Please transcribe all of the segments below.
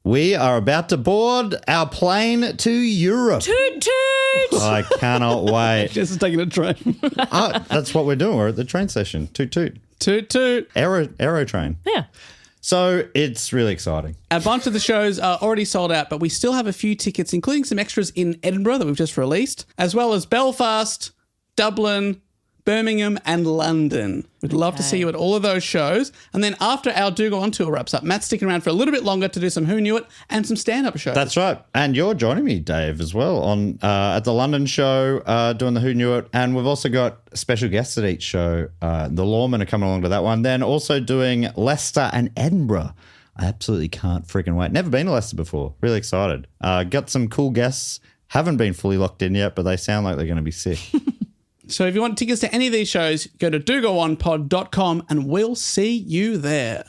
We are about to board our plane to Europe. Toot toot! I cannot wait. Just taking a train. That's what we're doing. We're at the train station. Toot toot. Toot toot. Aero train. Yeah. So it's really exciting. A bunch of the shows are already sold out, but we still have a few tickets, including some extras in Edinburgh that we've just released, as well as Belfast, Dublin, Birmingham, and London. We'd love to see you at all of those shows. And then after our Do Go On tour wraps up, Matt's sticking around for a little bit longer to do some Who Knew It and some stand-up shows. That's right. And you're joining me, Dave, as well on at the London show, doing the Who Knew It. And we've also got special guests at each show. The Lawmen are coming along to that one. Then also doing Leicester and Edinburgh. I absolutely can't freaking wait. Never been to Leicester before. Really excited. Got some cool guests. Haven't been fully locked in yet, but they sound like they're going to be sick. So if you want tickets to any of these shows, go to dogoonpod.com and we'll see you there.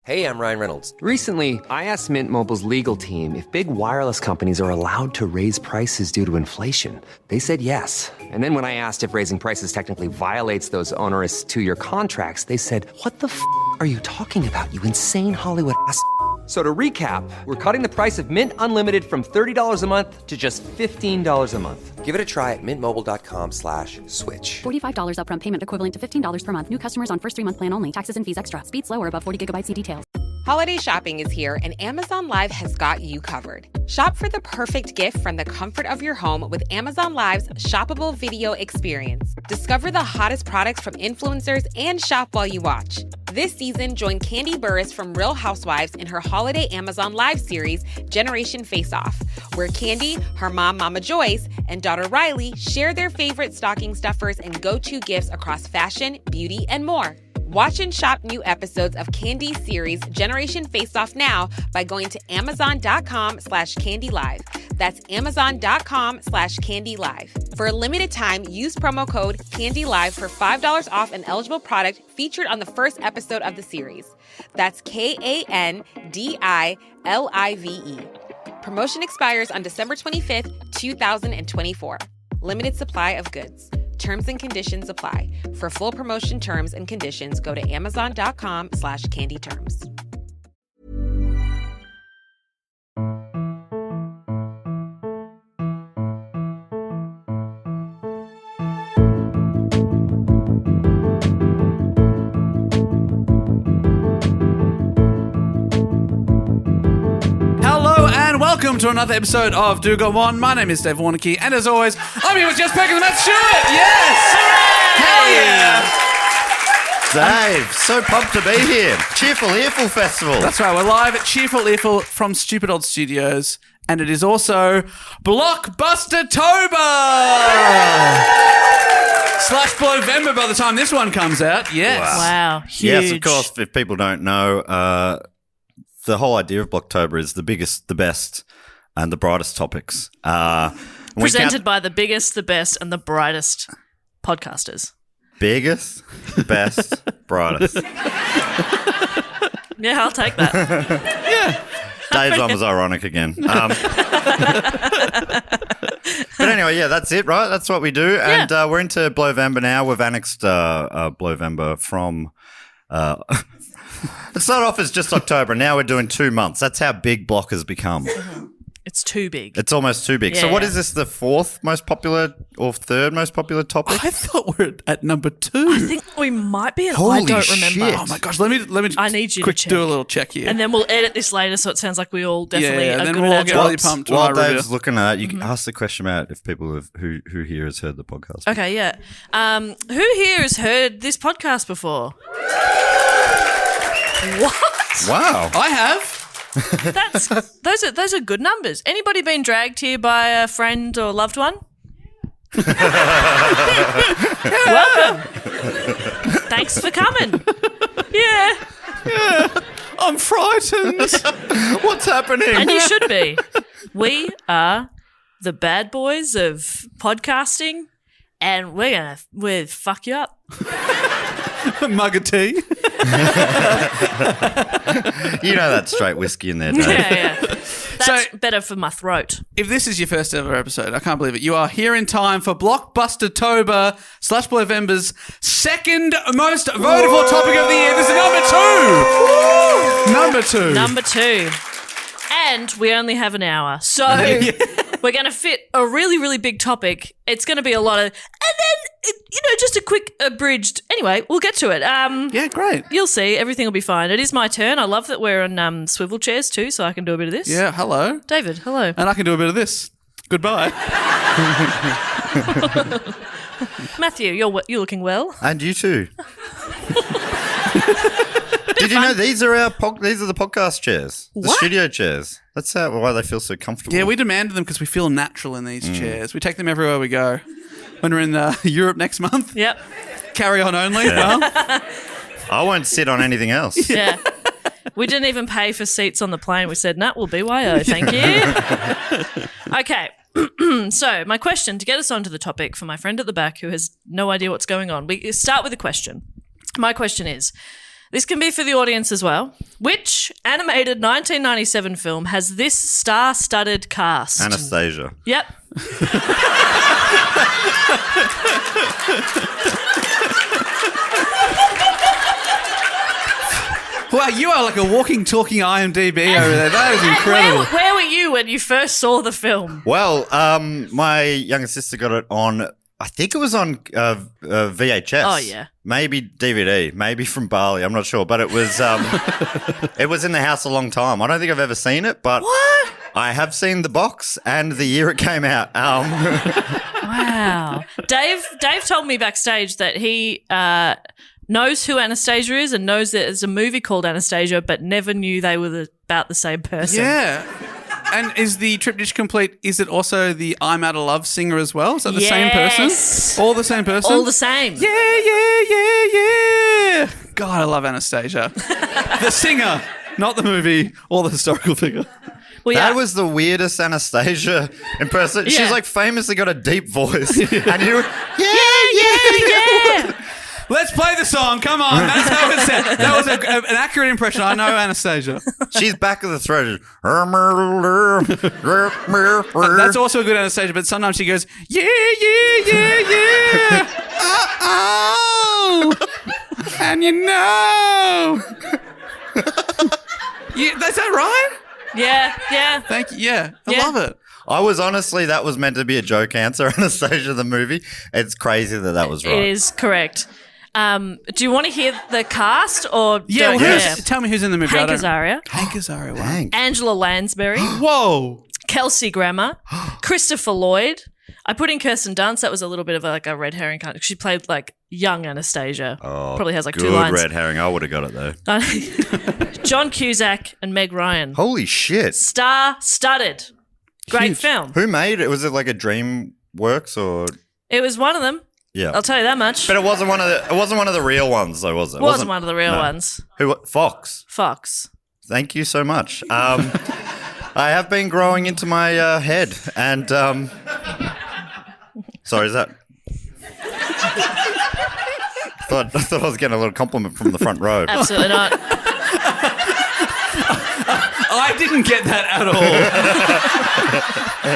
Hey, I'm Ryan Reynolds. Recently, I asked Mint Mobile's legal team if big wireless companies are allowed to raise prices due to inflation. They said yes. And then when I asked if raising prices technically violates those onerous 2-year contracts, they said, "What the f*** are you talking about, you insane Hollywood ass?" So to recap, we're cutting the price of Mint Unlimited from $30 a month to just $15 a month. Give it a try at mintmobile.com/switch. $45 upfront payment equivalent to $15 per month. New customers on first 3-month plan only. Taxes and fees extra. Speed slower above 40 gigabytes. See details. Holiday shopping is here, and Amazon Live has got you covered. Shop for the perfect gift from the comfort of your home with Amazon Live's shoppable video experience. Discover the hottest products from influencers and shop while you watch. This season, join Candy Burris from Real Housewives in her holiday Amazon Live series, Generation Face Off, where Candy, her mom, Mama Joyce, and daughter Riley share their favorite stocking stuffers and go-to gifts across fashion, beauty, and more. Watch and shop new episodes of Candy's series, Generation Face Off now by going to amazon.com/candylive. That's amazon.com/candylive. For a limited time, use promo code CANDYLIVE for $5 off an eligible product featured on the first episode of the series. That's KANDILIVE. Promotion expires on December 25th, 2024. Limited supply of goods. Terms and conditions apply. For full promotion terms and conditions, go to amazon.com/candyterms. Welcome to another episode of Do Go On. My name is Dave Warnicky, and as always, I'm here with Jess Peck and Matt Stewart. Yes! Hell yeah! Dave, so pumped to be here. Cheerful Earful Festival. That's right, we're live at Cheerful Earful from Stupid Old Studios, and it is also Blockbuster-tober! / Blowvember by the time this one comes out. Yes. Wow. Huge. Yes, of course, if people don't know, the whole idea of Blocktober is the biggest, the best, and the brightest topics. Presented by the biggest, the best, and the brightest podcasters. Biggest, best, brightest. Yeah, I'll take that. Yeah. Dave's one was ironic again. But anyway, yeah, that's it, right? That's what we do. Yeah. And we're into Blowvember now. We've annexed Blowvember from... It started off as just October. Now we're doing 2 months. That's how big Block has become. It's too big. It's almost too big. Yeah, so what is this, the 4th most popular or 3rd most popular topic? I thought we're at number 2. I think we might be. Holy I don't remember. shit. Oh my gosh, let me I need you to quick check. do a little check here. And then we'll edit this later so it sounds like we all definitely Yeah, are then good we'll at all our get really jobs. pumped when While I review. Dave's looking at that, you can ask the question about if people who here has heard the podcast. Okay, yeah. Who here has heard this podcast before? What? Wow. I have. Those are good numbers. Anybody been dragged here by a friend or loved one? Welcome. Thanks for coming. Yeah. I'm frightened. What's happening? And you should be. We are the bad boys of podcasting, and we'll fuck you up. Mug of tea. You know that straight whiskey in there, Dave. Yeah. That's better for my throat. If this is your first ever episode, I can't believe it. You are here in time for Blockbuster-tober /Boyvember's second most voted for topic of the year. This is number 2. Number 2. And we only have an hour. So we're going to fit a really, really big topic. It's going to be a lot of... And then, just a quick abridged... Anyway, we'll get to it. Yeah, great. You'll see. Everything will be fine. It is my turn. I love that we're on swivel chairs too, so I can do a bit of this. Yeah, hello. David, hello. And I can do a bit of this. Goodbye. Matthew, you're looking well. And you too. Did you know these are the podcast chairs, the studio chairs? That's why they feel so comfortable. Yeah, we demanded them because we feel natural in these chairs. We take them everywhere we go. When we're in Europe next month. Yep. Carry on only. Yeah. Well. I won't sit on anything else. Yeah. We didn't even pay for seats on the plane. We said, we'll BYO, thank you. Okay. So my question, to get us onto the topic for my friend at the back who has no idea what's going on, we start with a question. My question is, this can be for the audience as well. Which animated 1997 film has this star-studded cast? Anastasia. Yep. Wow, you are like a walking, talking IMDb over there. That is incredible. Where were you when you first saw the film? Well, my younger sister got it on... I think it was on VHS. Oh, yeah. Maybe DVD, maybe from Bali. I'm not sure. But it was it was in the house a long time. I don't think I've ever seen it, but What? I have seen the box and the year it came out. Wow. Dave told me backstage that he knows who Anastasia is and knows that there's a movie called Anastasia, but never knew they were about the same person. Yeah. And is the Trip Dish Complete, is it also the I'm Out of Love singer as well? Is that the same person? All the same person? All the same. Yeah. God, I love Anastasia. The singer, not the movie or the historical figure. Well, yeah. That was the weirdest Anastasia in person. Yeah. She's like famously got a deep voice. And you Yeah. Let's play the song. Come on. That's how it said. That was an accurate impression. I know Anastasia. She's back of the throat. That's also a good Anastasia, but sometimes she goes, yeah. Uh-oh. And you know. That's that right? Yeah. Thank you. Yeah. I Yeah. love it. I was honestly, that was meant to be a joke answer, Anastasia the movie. It's crazy that was right. It is correct. Do you want to hear the cast or Yeah, don't well, care? tell me who's in the movie. Hank Azaria, Hank Azaria, wow. Hank. Angela Lansbury, Whoa. Kelsey Grammer, Christopher Lloyd. I put in Kirsten Dunst. That was a little bit of a red herring. She played like young Anastasia. Oh, probably has like good 2 lines. red herring. I would have got it though. John Cusack and Meg Ryan. Holy shit. Star-studded. Great Huge. film. Who made it? Was it like a DreamWorks or? It was one of them. Yeah. I'll tell you that much. But it wasn't one of the real ones though, was it? It wasn't one of the real ones. Who? Fox. Fox. Thank you so much. I have been growing into my head and sorry, is that? I thought I was getting a little compliment from the front row. Absolutely not. I didn't get that at all.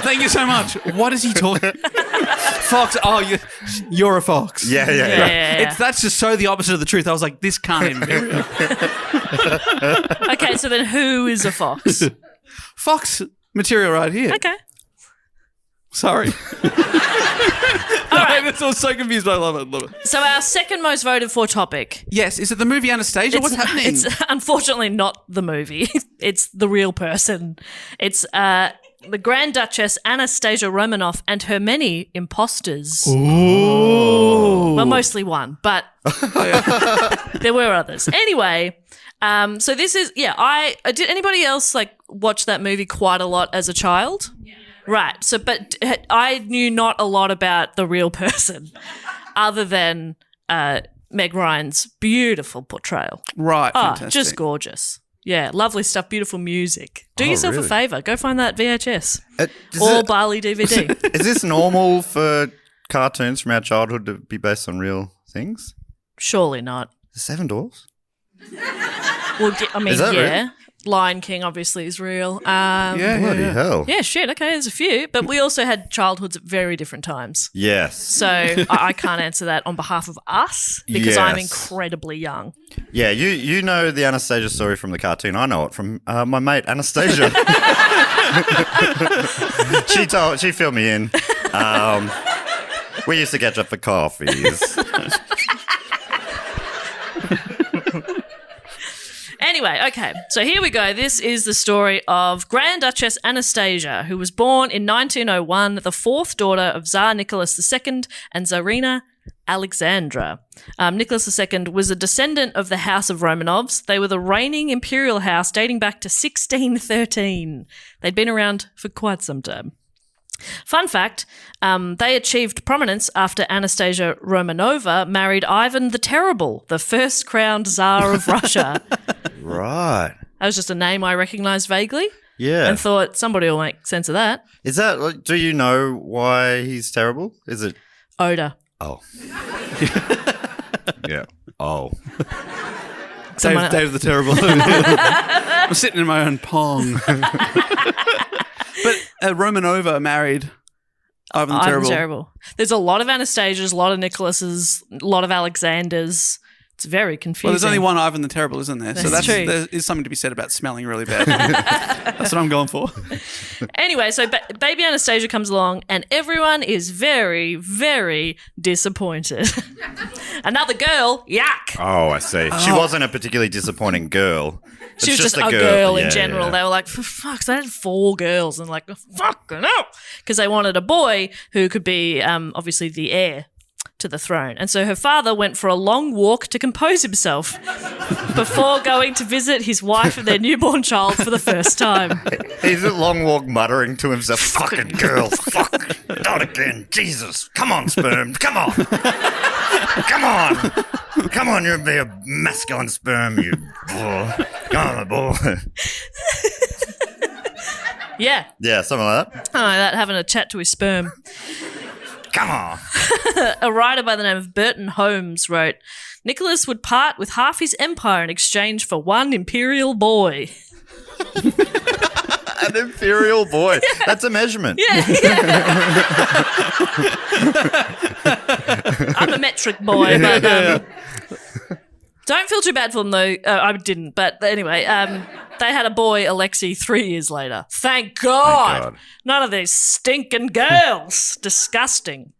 Thank you so much. What is he talking? Fox. Oh, you're a fox. Yeah. That's just so the opposite of the truth. I was like, this can't even be real. Okay, so then who is a fox? Fox material right here. Okay. Sorry. right. That's all so confused, but I love it. So our second most voted for topic. Yes, is it the movie Anastasia? What's happening? It's unfortunately not the movie. It's the real person. It's the Grand Duchess Anastasia Romanov and her many imposters. Ooh. Well, mostly one, but there were others. Anyway, so this is, did anybody else like watch that movie quite a lot as a child? Yeah. Right. So, but I knew not a lot about the real person other than Meg Ryan's beautiful portrayal. Right. Fantastic. Just gorgeous. Yeah, lovely stuff, beautiful music. Do yourself really? a favour. Go find that VHS Does or it- Bali DVD. Is this normal for cartoons from our childhood to be based on real things? Surely not. The Seven Dwarfs? Well, I mean, Is that yeah. Lion King obviously is real. Bloody hell. Yeah, shit. Okay, there's a few, but we also had childhoods at very different times. Yes. So I can't answer that on behalf of us because I'm Yes. incredibly young. Yeah, you know the Anastasia story from the cartoon. I know it from my mate Anastasia. She filled me in. We used to catch up for coffees. Anyway, okay, so here we go. This is the story of Grand Duchess Anastasia, who was born in 1901, the fourth daughter of Tsar Nicholas II and Tsarina Alexandra. Nicholas II was a descendant of the House of Romanovs. They were the reigning imperial house dating back to 1613. They'd been around for quite some time. Fun fact, they achieved prominence after Anastasia Romanova married Ivan the Terrible, the first crowned Tsar of Russia. Right. That was just a name I recognised vaguely. Yeah. And thought somebody will make sense of that. Is that? Do you know why he's terrible? Is it? Oda. Oh. Yeah. Oh. Dave the Terrible. I'm sitting in my own pong. But Romanova married Ivan the Terrible. There's a lot of Anastasias, a lot of Nicholases, a lot of Alexanders. It's very confusing. Well, there's only one Ivan the Terrible, isn't there? That's true. There is something to be said about smelling really bad. That's what I'm going for. Anyway, so baby Anastasia comes along and everyone is very, very disappointed. Another girl, yuck. Oh, I see. She wasn't a particularly disappointing girl. She was just a a girl in Yeah, general. yeah. They were like, for fuck's sake, they had 4 girls and like, fucking hell. Because they wanted a boy who could be obviously the heir to the throne. And so her father went for a long walk to compose himself before going to visit his wife and their newborn child for the first time. He's at long walk muttering to himself, fucking girl, fuck, not again, Jesus, come on, sperm, come on. Come on. Come on, you'll be a masculine sperm, you boy. Come on, boy. Yeah. Yeah, something like that. Oh, that having a chat to his sperm. Come on. A writer by the name of Burton Holmes wrote, Nicholas would part with half his empire in exchange for one imperial boy. An imperial boy. That's a measurement. I'm a metric boy, but don't feel too bad for them though. I didn't, but anyway, they had a boy, Alexei, 3 years later. Thank God. None of these stinking girls. Disgusting.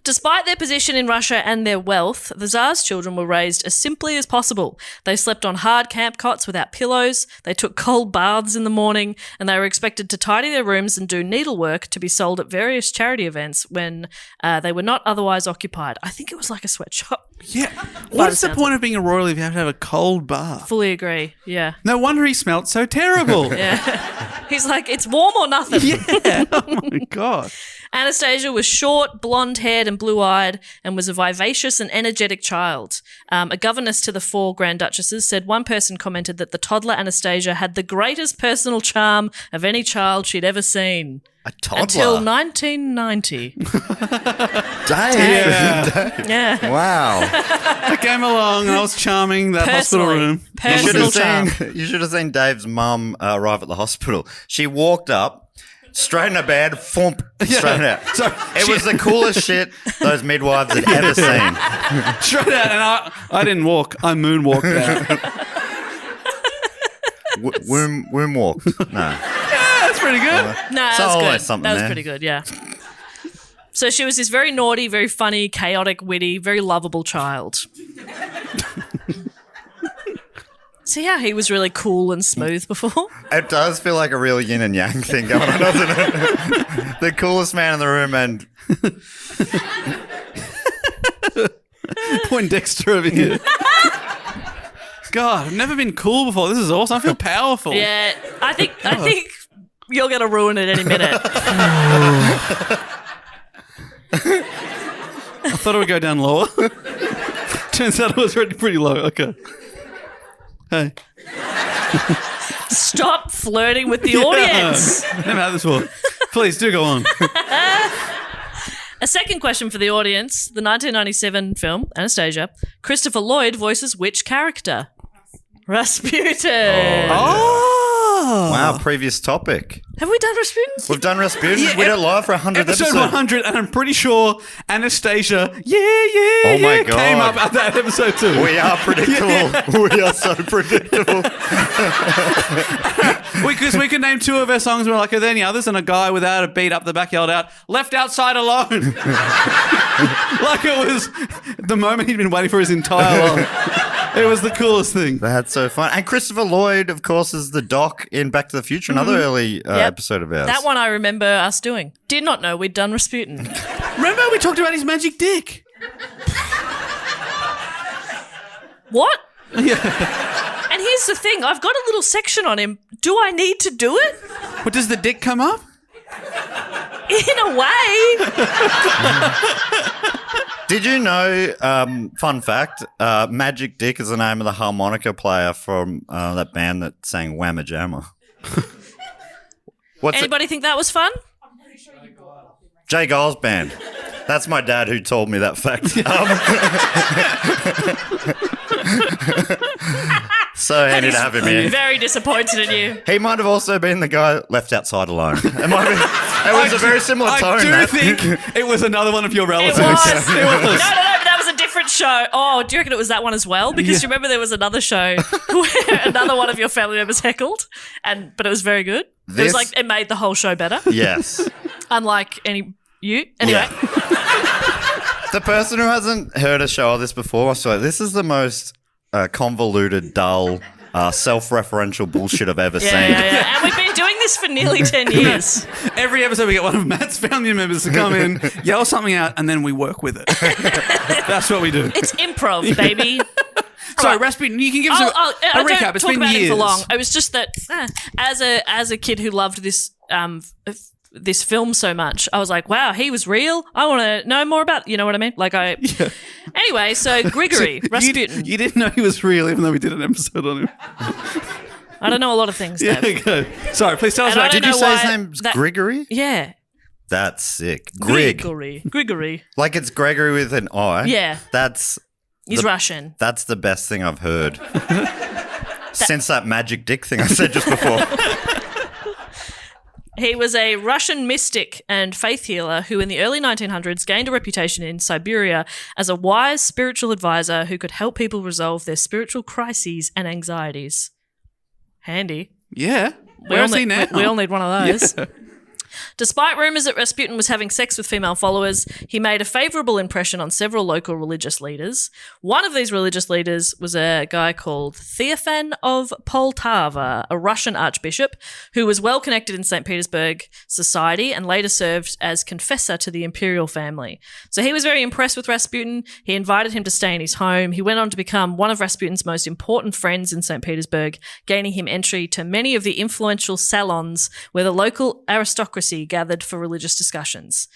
Despite their position in Russia and their wealth, the Tsar's children were raised as simply as possible. They slept on hard camp cots without pillows, they took cold baths in the morning, and they were expected to tidy their rooms and do needlework to be sold at various charity events when they were not otherwise occupied. I think it was like a sweatshop. Yeah. What is the point of being a royal if you have to have a cold bath? Fully agree, yeah. No wonder he smelt so terrible. Yeah. He's like, it's warm or nothing. Yeah. Oh, my God. Anastasia was short, blonde-haired and blue-eyed and was a vivacious and energetic child. A governess to the 4 Grand Duchesses said one person commented that the toddler Anastasia had the greatest personal charm of any child she'd ever seen. A toddler? Until 1990. Dave. Yeah. Wow. I came along and I was charming that hospital room. Personal charm. You should have seen Dave's mum arrive at the hospital. She walked up, straight in her bed, thump, straight out. So it was the coolest shit those midwives had ever seen. Straight out, and I didn't walk. I moonwalked out. Womb walked. No. That's pretty good. No, that So was always good. something That was there. pretty good, yeah. So she was this very naughty, very funny, chaotic, witty, very lovable child. See how he was really cool and smooth before? It does feel like a real yin and yang thing going on, doesn't it? The coolest man in the room and Poindexter over here. God, I've never been cool before. This is awesome. I feel powerful. Yeah, I think you're going to ruin it any minute. I thought it would go down lower. Turns out it was already pretty low. Okay. Hey. Stop flirting with the audience. Never had this before. Please do go on. A second question for the audience. The 1997 film, Anastasia, Christopher Lloyd voices which character? Rasputin. Oh. wow, previous topic. Have we done Rasputin? We've done Rasputin. We did it live for 100 Episode episodes. 100, and I'm pretty sure Anastasia, Oh my God. came up at that episode too. We are predictable. We are so predictable. Because we could name 2 of our songs, and we're like, are there any others? And a guy without a beat up the back yelled out, "Left outside alone." Like it was the moment he'd been waiting for his entire life. It was the coolest thing. That's so fun. And Christopher Lloyd, of course, is the Doc in Back to the Future, another early episode of ours. That one I remember us doing. Did not know we'd done Rasputin. Remember we talked about his magic dick? What? Yeah. And here's the thing. I've got a little section on him. Do I need to do it? But does the dick come up? In a way. Did you know, fun fact, Magic Dick is the name of the harmonica player from that band that sang Whamma Jamma? What's Anybody think that was fun? Jay Giles Band. That's my dad who told me that fact. So handy to have him here. Very disappointed in you. He might have also been the guy left outside alone. It was a very similar tone. I do think it was another one of your It relatives. was. It No, was. but that was a different show. Oh, do you reckon it was that one as well? Because you remember there was another show where another one of your family members heckled, but it was very good. It was like it made the whole show better. Yes. Unlike you. Anyway. The person who hasn't heard a show of this before, so this is the most convoluted, dull, self-referential bullshit I've ever seen. Yeah. And we've been doing this for nearly 10 years. Every episode we get one of Matt's family members to come in, yell something out, and then we work with it. That's what we do. It's improv, baby. Sorry, Rasputin, you can give us a recap. It's talk been about years. him for long. It was just that as a kid who loved this film so much, I was like, wow, he was real. I want to know more about, you know what I mean? Anyway, so Grigory, Rasputin. You didn't know he was real, even though we did an episode on him. I don't know a lot of things, Dave. Yeah, good. Sorry, please tell us And I about. don't Did you know say his why name's that- Grigory? Yeah. That's sick. Grigory. Like it's Gregory with an I. Yeah. He's The- Russian. That's the best thing I've heard. Since that magic dick thing I said just before. He was a Russian mystic and faith healer who in the early 1900s gained a reputation in Siberia as a wise spiritual advisor who could help people resolve their spiritual crises and anxieties. Handy. Yeah. Where is he now? We all need one of those. Yeah. Despite rumours that Rasputin was having sex with female followers, he made a favourable impression on several local religious leaders. One of these religious leaders was a guy called Theophan of Poltava, a Russian archbishop who was well connected in St. Petersburg society and later served as confessor to the imperial family. So he was very impressed with Rasputin. He invited him to stay in his home. He went on to become one of Rasputin's most important friends in St. Petersburg, gaining him entry to many of the influential salons where the local aristocracy gathered for religious discussions.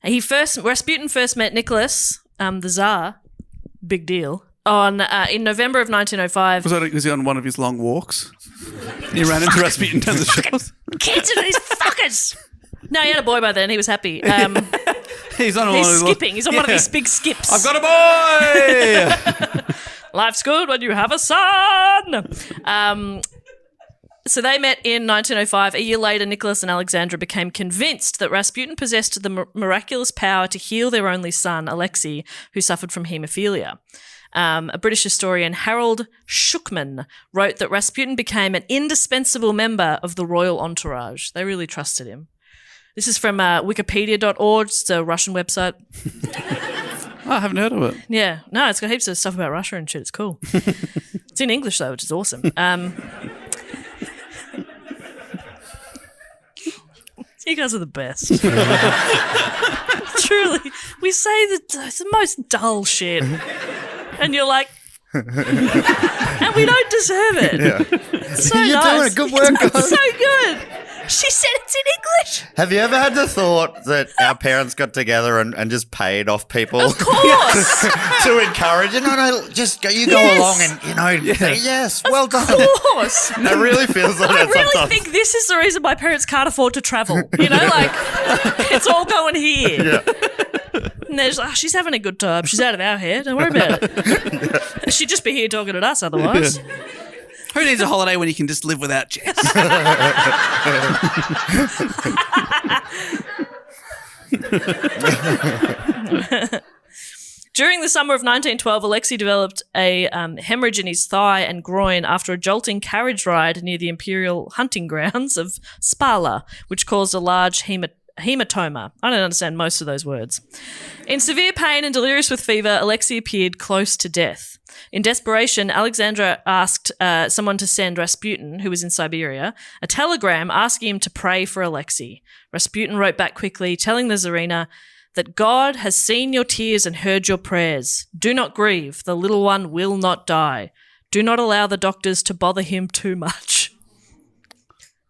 Rasputin first met Nicholas, the Tsar, big deal, in November of 1905. Was he on one of his long walks? He ran into Rasputin down the shores. Kids are these fuckers. No, he had a boy by then. He was happy. He's on He's skipping. He's on one of these big skips. I've got a boy! Life's good when you have a son. So they met in 1905. A year later, Nicholas and Alexandra became convinced that Rasputin possessed the miraculous power to heal their only son, Alexei, who suffered from haemophilia. A British historian, Harold Shukman, wrote that Rasputin became an indispensable member of the royal entourage. They really trusted him. This is from wikipedia.org. It's a Russian website. I haven't heard of it. Yeah. No, it's got heaps of stuff about Russia and shit. It's cool. It's in English, though, which is awesome. You guys are the best. Truly. We say it's the most dull shit. And you're like, and we don't deserve it. Yeah. It's so You're nice. doing a good work, It's guys. so good. She said it's in English. Have you ever had the thought that our parents got together and just paid off people Of course. to encourage? No, just go, you go Yes. along and, say, yes, well done. Of course. It really feels like I that really sometimes. think this is the reason my parents can't afford to travel. You know, like, it's all going here. Yeah. And they're just like, she's having a good time. She's out of our hair. Don't worry about it. She'd just be here talking to us otherwise. Who needs a holiday when you can just live without Jess? During the summer of 1912, Alexei developed a hemorrhage in his thigh and groin after a jolting carriage ride near the imperial hunting grounds of Spala, which caused a large hematoma. I don't understand most of those words. In severe pain and delirious with fever, Alexei appeared close to death. In desperation, Alexandra asked someone to send Rasputin, who was in Siberia, a telegram asking him to pray for Alexei. Rasputin wrote back quickly, telling the Tsarina that God has seen your tears and heard your prayers. Do not grieve. The little one will not die. Do not allow the doctors to bother him too much.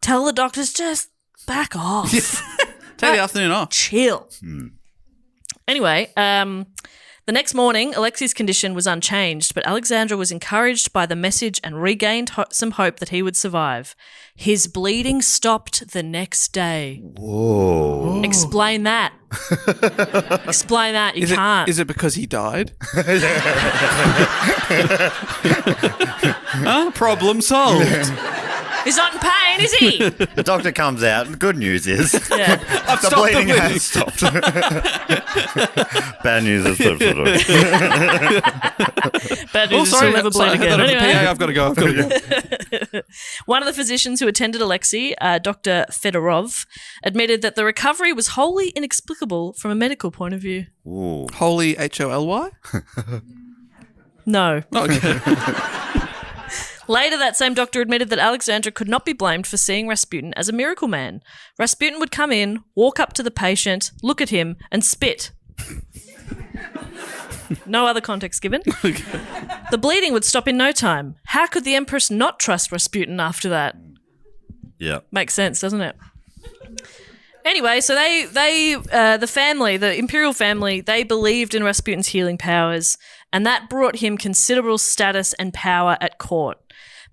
Tell the doctors just back off. Take the afternoon off. Chill. Anyway, the next morning, Alexei's condition was unchanged, but Alexandra was encouraged by the message and regained some hope that he would survive. His bleeding stopped the next day. Whoa. Explain that. Explain that. You can't. Is it because he died? Problem solved. He's not in pain, is he? The doctor comes out. The good news is the bleeding has stopped. Bad news is Bad news is he'll never bleed again. Anyway. I've got to go. One of the physicians who attended Alexei, Dr. Fedorov, admitted that the recovery was wholly inexplicable from a medical point of view. Ooh. Holy Holy? No. Okay. Later, that same doctor admitted that Alexandra could not be blamed for seeing Rasputin as a miracle man. Rasputin would come in, walk up to the patient, look at him, and spit. No other context given. The bleeding would stop in no time. How could the Empress not trust Rasputin after that? Yeah. Makes sense, doesn't it? Anyway, so the family, the imperial family, they believed in Rasputin's healing powers, and that brought him considerable status and power at court.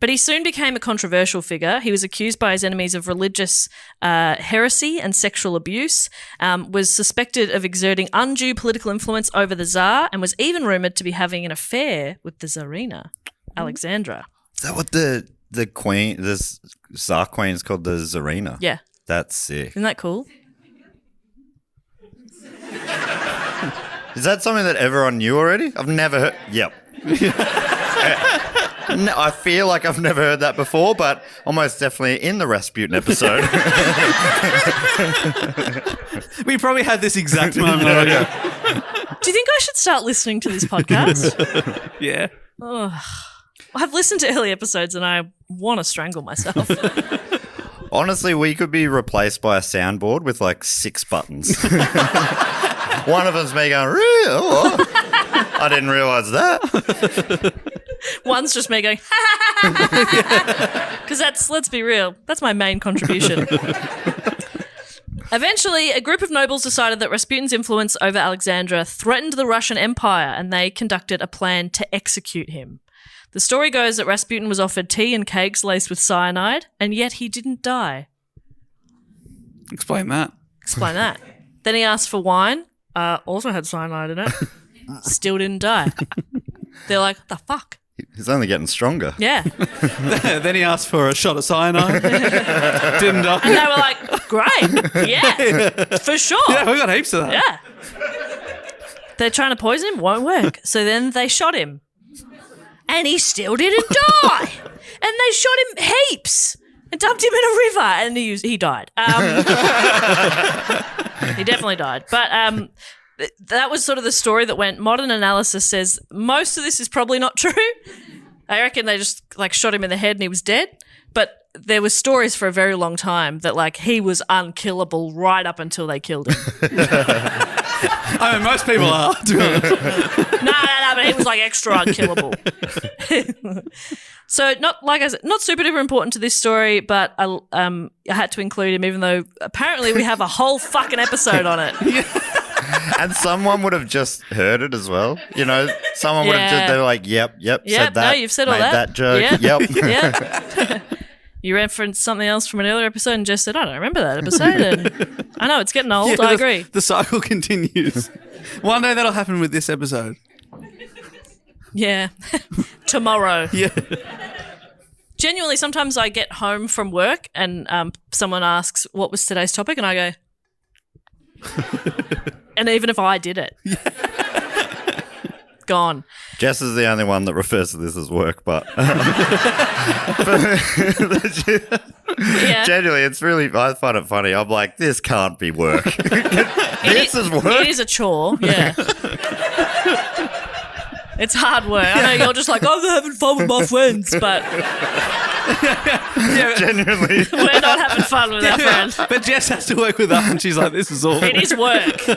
But he soon became a controversial figure. He was accused by his enemies of religious heresy and sexual abuse, was suspected of exerting undue political influence over the Tsar, and was even rumoured to be having an affair with the Tsarina, Alexandra. Is that what the queen, this Tsar queen is called, the Tsarina? Yeah. That's sick. Isn't that cool? Is that something that everyone knew already? I've never heard. Yep. No, I feel like I've never heard that before, but almost definitely in the Rasputin episode. We probably had this exact moment. Do you think I should start listening to this podcast? Yeah. Oh, I've listened to early episodes and I want to strangle myself. Honestly, we could be replaced by a soundboard with like 6 buttons. One of them's me going, oh, I didn't realise that. One's just me going, because let's be real, that's my main contribution. Eventually, a group of nobles decided that Rasputin's influence over Alexandra threatened the Russian Empire, and they conducted a plan to execute him. The story goes that Rasputin was offered tea and cakes laced with cyanide, and yet he didn't die. Explain that. Explain that. Then he asked for wine, also had cyanide in it, still didn't die. They're like, what the fuck? He's only getting stronger. Yeah. Then he asked for a shot of cyanide. Didn't die. And they were like, great. Yeah, for sure. Yeah, we got heaps of that. Yeah. They're trying to poison him, won't work. So then they shot him. And he still didn't die. And they shot him heaps and dumped him in a river, and he died. He definitely died. But that was sort of the story that went. Modern analysis says most of this is probably not true. I reckon they just like shot him in the head and he was dead. But there were stories for a very long time that like he was unkillable right up until they killed him. I mean, most people are, to be honest. No, but he was like extra unkillable. So not like I said, not super duper important to this story, but I had to include him, even though apparently we have a whole fucking episode on it. And someone would have just heard it as well. You know, someone would have just, they were like, yep, said that. No, you've said all made that. that joke. Yep. Yep. You referenced something else from an earlier episode and just said, I don't remember that episode. And I know, it's getting old. I agree. The cycle continues. One day that'll happen with this episode. Yeah. Tomorrow. Yeah. Do genuinely, sometimes I get home from work and someone asks, what was today's topic? And I go, and even if I did it, gone. Jess is the only one that refers to this as work, but genuinely, it's really, I find it funny. I'm like, this can't be work. This is work. It is a chore, yeah. It's hard work. I know you're just like, I'm having fun with my friends, but genuinely, we're not having fun with our friends. But Jess has to work with us, and she's like, this is awful. It is work.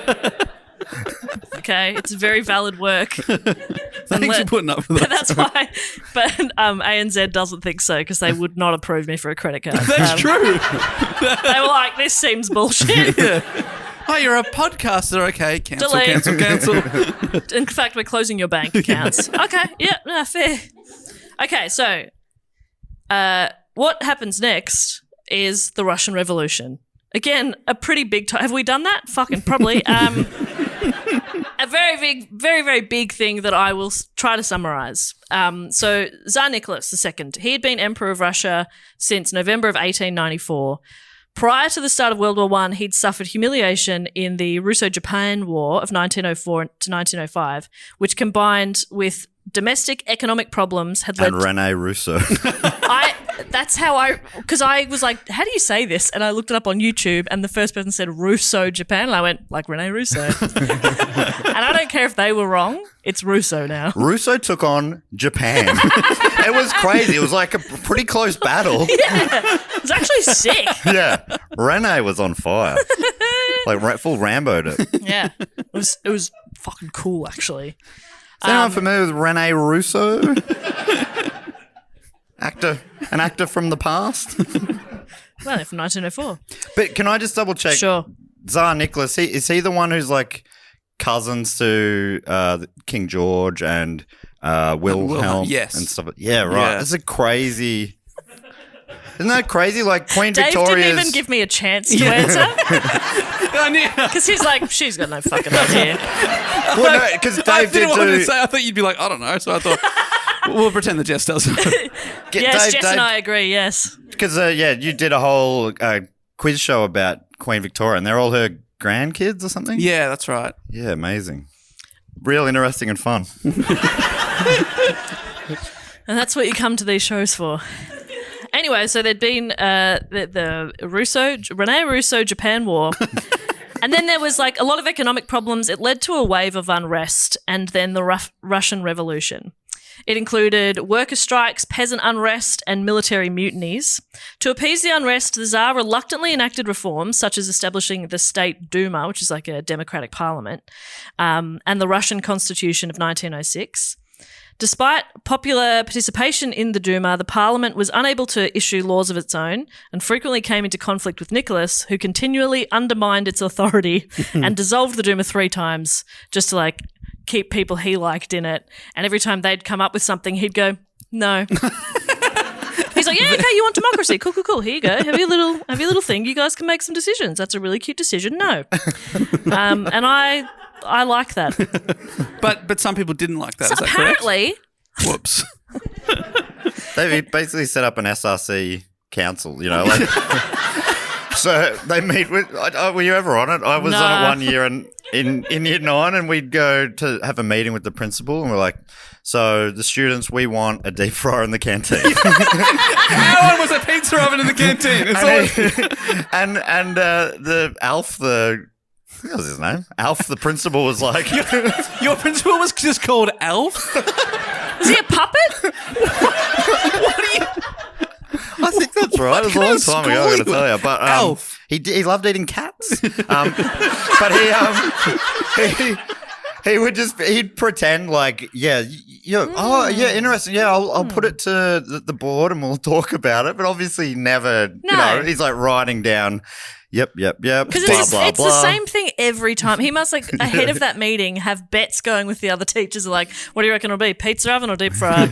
Okay, it's very valid work. Thanks for putting up with that. That's why. But ANZ doesn't think so because they would not approve me for a credit card. That's true. They were like, this seems bullshit. Yeah. Oh, you're a podcaster. Okay, cancel, Delete. cancel. In fact, we're closing your bank accounts. Okay, yeah, no, fair. Okay, so what happens next is the Russian Revolution. Again, a pretty big time. Have we done that? Fucking probably. A very big, very, very big thing that I will try to summarize. So Tsar Nicholas II, he had been Emperor of Russia since November of 1894. Prior to the start of World War I, he'd suffered humiliation in the Russo-Japan War of 1904 to 1905, which combined with domestic economic problems had led and Rene Russo. Because I was like, how do you say this? And I looked it up on YouTube and the first person said Russo Japan. And I went, like Rene Russo. And I don't care if they were wrong. It's Russo now. Russo took on Japan. It was crazy. It was like a pretty close battle. Yeah. It was actually sick. Yeah. Rene was on fire. Like full Rambo'd it. Yeah. It was fucking cool, actually. Is anyone familiar with Rene Russo? An actor from the past? Well, from 1904. But can I just double check? Sure. Tsar Nicholas, is he the one who's like cousins to King George and Wilhelm? Yes. And stuff? Yeah, right. Yeah. That's a crazy... Isn't that crazy? Like Queen Dave Victoria's... didn't even give me a chance to answer. I knew. Because he's like, she's got no fucking idea. Well, no, because I Dave didn't did want to do... say. I thought you'd be like, I don't know. So I thought we'll pretend that Jess does. Yes, Jess and I agree, yes. Because, you did a whole quiz show about Queen Victoria and they're all her grandkids or something? Yeah, that's right. Yeah, amazing. Real interesting and fun. And that's what you come to these shows for. Anyway, so there'd been the Rene Russo Japan War. And then there was like a lot of economic problems. It led to a wave of unrest and then the Russian Revolution. It included worker strikes, peasant unrest, and military mutinies. To appease the unrest, the Tsar reluctantly enacted reforms, such as establishing the State Duma, which is like a democratic parliament, and the Russian Constitution of 1906. Despite popular participation in the Duma, the parliament was unable to issue laws of its own and frequently came into conflict with Nicholas, who continually undermined its authority and dissolved the Duma 3 times just to like keep people he liked in it. And every time they'd come up with something, he'd go, no. He's like, yeah, okay, you want democracy. Cool. Here you go. Have your little thing. You guys can make some decisions. That's a really cute decision. No. And I like that. But some people didn't like that. So is that apparently, correct? Whoops. They basically set up an SRC council, like. So they meet with. Were you ever on it? I was on it one year in year 9, and we'd go to have a meeting with the principal, and we're like, so the students, we want a deep fryer in the canteen. How was a pizza oven in the canteen? And the Alf, what was his name? Alf, the principal, was like... Your principal was just called Alf? Was he a puppet? What are you... I think that's right. It was a long time ago, I got to tell you. But Alf. He loved eating cats. But he'd pretend like, interesting. Yeah, I'll put it to the board and we'll talk about it. But obviously never, he's like writing down... Yep. Because it's the same thing every time. He must, like, ahead of that meeting, have bets going with the other teachers. Like, what do you reckon it'll be? Pizza oven or deep fryer?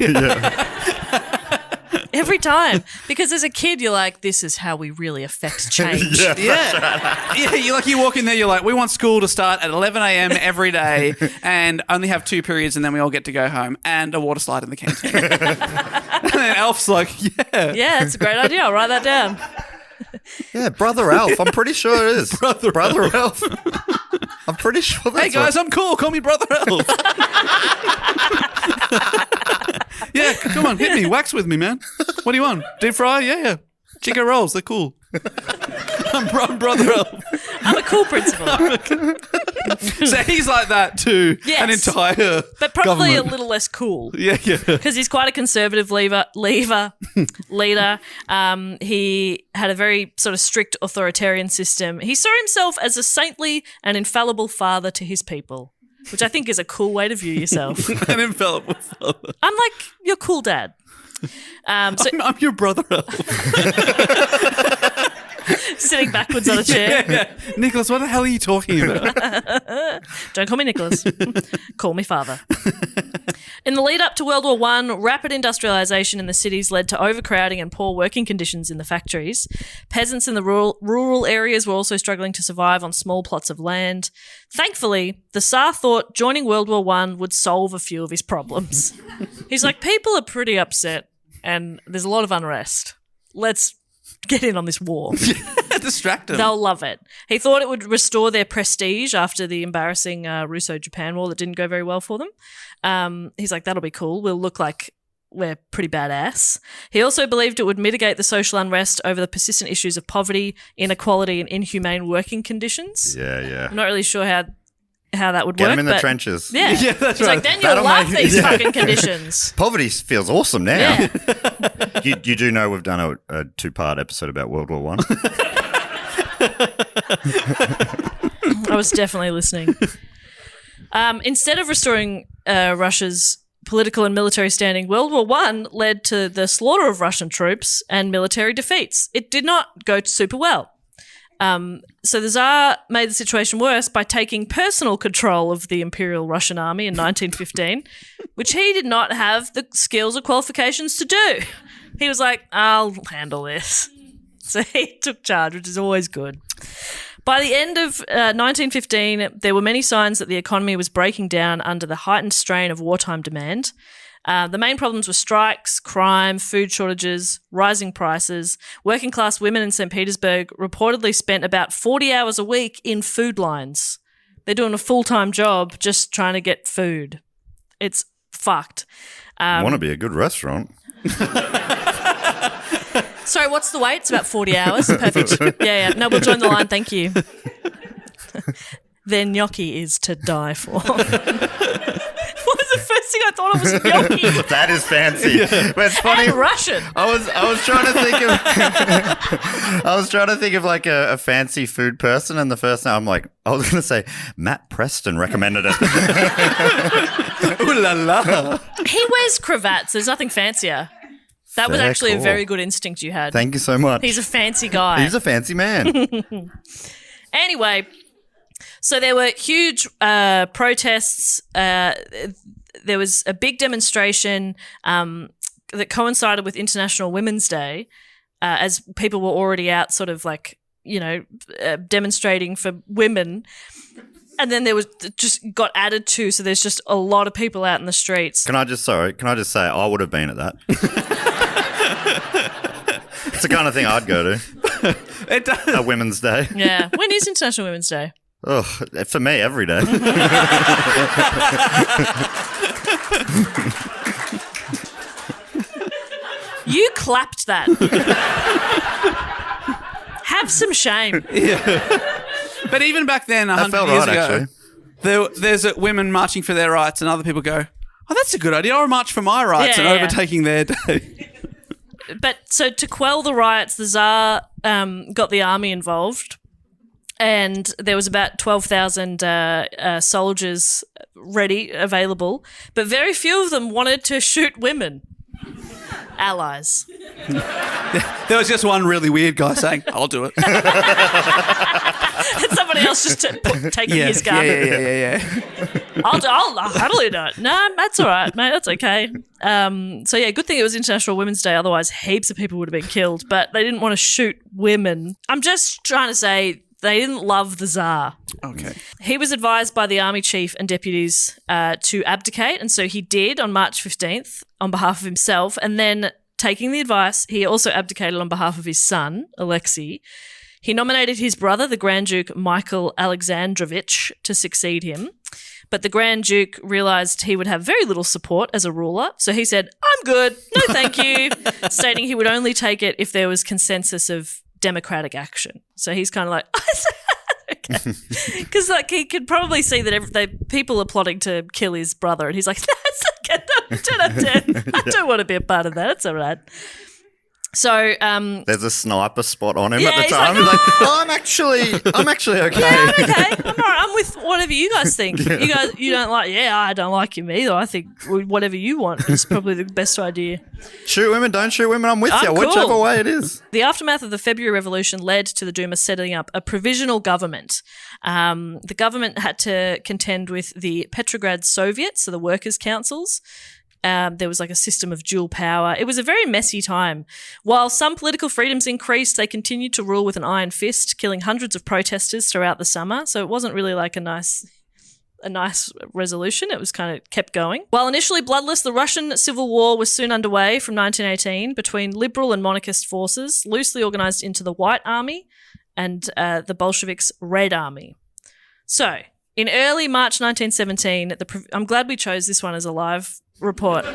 Every time. Because as a kid, you're like, this is how we really affect change. Yeah, you walk in there, you're like, we want school to start at 11 a.m. every day and only have 2 periods and then we all get to go home and a water slide in the canteen. then Alf's like, yeah. Yeah, that's a great idea. I'll write that down. Yeah, Brother Alf. I'm pretty sure it is. Brother Alf. I'm pretty sure that's Hey guys, I'm cool. Call me Brother Elf. Yeah, come on, hit me. Wax with me, man. What do you want? Deep fry? Yeah. Chicken rolls, they're cool. I'm Brother Elf. I'm a cool principal. So he's like that to an entire but probably government. a little less cool. Yeah. Because he's quite a conservative leader. He had a very sort of strict authoritarian system. He saw himself as a saintly and infallible father to his people, which I think is a cool way to view yourself. An infallible father. I'm like your cool dad. I'm your Brother Elf. Sitting backwards on a chair. Yeah. Nicholas, what the hell are you talking about? Don't call me Nicholas. Call me father. In the lead up to World War I, rapid industrialisation in the cities led to overcrowding and poor working conditions in the factories. Peasants in the rural areas were also struggling to survive on small plots of land. Thankfully, the Tsar thought joining World War I would solve a few of his problems. He's like, people are pretty upset and there's a lot of unrest. Let's get in on this war. Distract them. They'll love it. He thought it would restore their prestige after the embarrassing Russo-Japan war that didn't go very well for them. He's like, that'll be cool. We'll look like we're pretty badass. He also believed it would mitigate the social unrest over the persistent issues of poverty, inequality, and inhumane working conditions. Yeah. I'm not really sure how that would Get work. them in the but trenches. Yeah, that's He's right. like, then you'll That'll love make- these fucking conditions. Poverty feels awesome now. Yeah. You do know we've done a 2-part episode about World War One. I was definitely listening. Instead of restoring Russia's political and military standing, World War I led to the slaughter of Russian troops and military defeats. It did not go super well. So the Tsar made the situation worse by taking personal control of the Imperial Russian Army in 1915, which he did not have the skills or qualifications to do. He was like, I'll handle this. So he took charge, which is always good. By the end of 1915, there were many signs that the economy was breaking down under the heightened strain of wartime demand. The main problems were strikes, crime, food shortages, rising prices. Working class women in St. Petersburg reportedly spent about 40 hours a week in food lines. They're doing a full-time job just trying to get food. It's fucked. Want to be a good restaurant. Sorry, what's the wait? It's about 40 hours. Perfect. Yeah. No, we'll join the line. Thank you. Their gnocchi is to die for. What was the first thing I thought of was gnocchi? That is fancy. But it's funny. And Russian. I was trying to think of I was trying to think of like a fancy food person, and the first time I'm like, I was going to say Matt Preston recommended it. Ooh la la. He wears cravats. There's nothing fancier. That was Fair actually a call. very good instinct you had. Thank you so much. He's a fancy guy. He's a fancy man. Anyway, so there were huge protests. There was a big demonstration that coincided with International Women's Day, as people were already out sort of like, demonstrating for women. And then there was just got added to, so there's just a lot of people out in the streets. Can I just say I would have been at that. It's the kind of thing I'd go to. It does. A Women's Day. Yeah. When is International Women's Day? Oh, for me, every day. You clapped that. Have some shame. But even back then, That 100 felt years right, ago, actually. there's women marching for their rights, and other people go, "Oh, that's a good idea. I'll march for my rights," and overtaking their day. But so to quell the riots, the Tsar got the army involved, and there was about 12,000 soldiers available, but very few of them wanted to shoot women. Allies. There was just one really weird guy saying, "I'll do it." And somebody else just taking his gun. Yeah. I'll happily do it. No, that's all right, mate. That's okay. So yeah, good thing it was International Women's Day. Otherwise, heaps of people would have been killed. But they didn't want to shoot women. I'm just trying to say they didn't love the Tsar. Okay. He was advised by the army chief and deputies to abdicate, and so he did on March 15th on behalf of himself. And then taking the advice, he also abdicated on behalf of his son, Alexei. He nominated his brother, the Grand Duke Michael Alexandrovich, to succeed him. But the Grand Duke realised he would have very little support as a ruler, so he said, I'm good, no thank you, stating he would only take it if there was consensus of democratic action. So he's kind of like, okay. Because like, he could probably see that people are plotting to kill his brother, and he's like, that's okay, I don't want to be a part of that, it's all right. So there's a sniper spot on him yeah, at the he's time. like, He's like, oh, I'm actually okay. Yeah, I'm okay. I'm all right. I'm with whatever you guys think. You don't like. Yeah, I don't like him either. I think whatever you want is probably the best idea. Shoot women, don't shoot women. I'm with you, Cool. whichever way it is. The aftermath of the February Revolution led to the Duma setting up a provisional government. The government had to contend with the Petrograd Soviets, so the workers' councils. There was like a system of dual power. It was a very messy time. While some political freedoms increased, they continued to rule with an iron fist, killing hundreds of protesters throughout the summer. So it wasn't really like a nice resolution. It was kind of kept going. While initially bloodless, the Russian Civil War was soon underway from 1918 between liberal and monarchist forces, loosely organised into the White Army and the Bolsheviks' Red Army. So, in early March 1917, I'm glad we chose this one as a live report.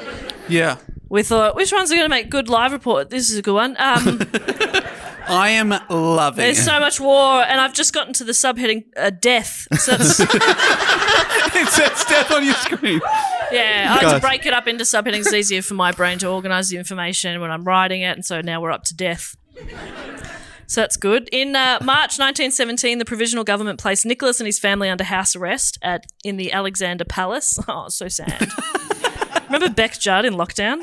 Yeah. We thought, which ones are going to make good live report? This is a good one. I am loving There's it. so much war, and I've just gotten to the subheading death. So that's, It says death on your screen. yeah, I had to break it up into subheadings. It's easier for my brain to organise the information when I'm writing it, and so now we're up to death. So that's good. In March 1917, the provisional government placed Nicholas and his family under house arrest in the Alexander Palace. Oh, so sad. Remember Beck Judd in lockdown?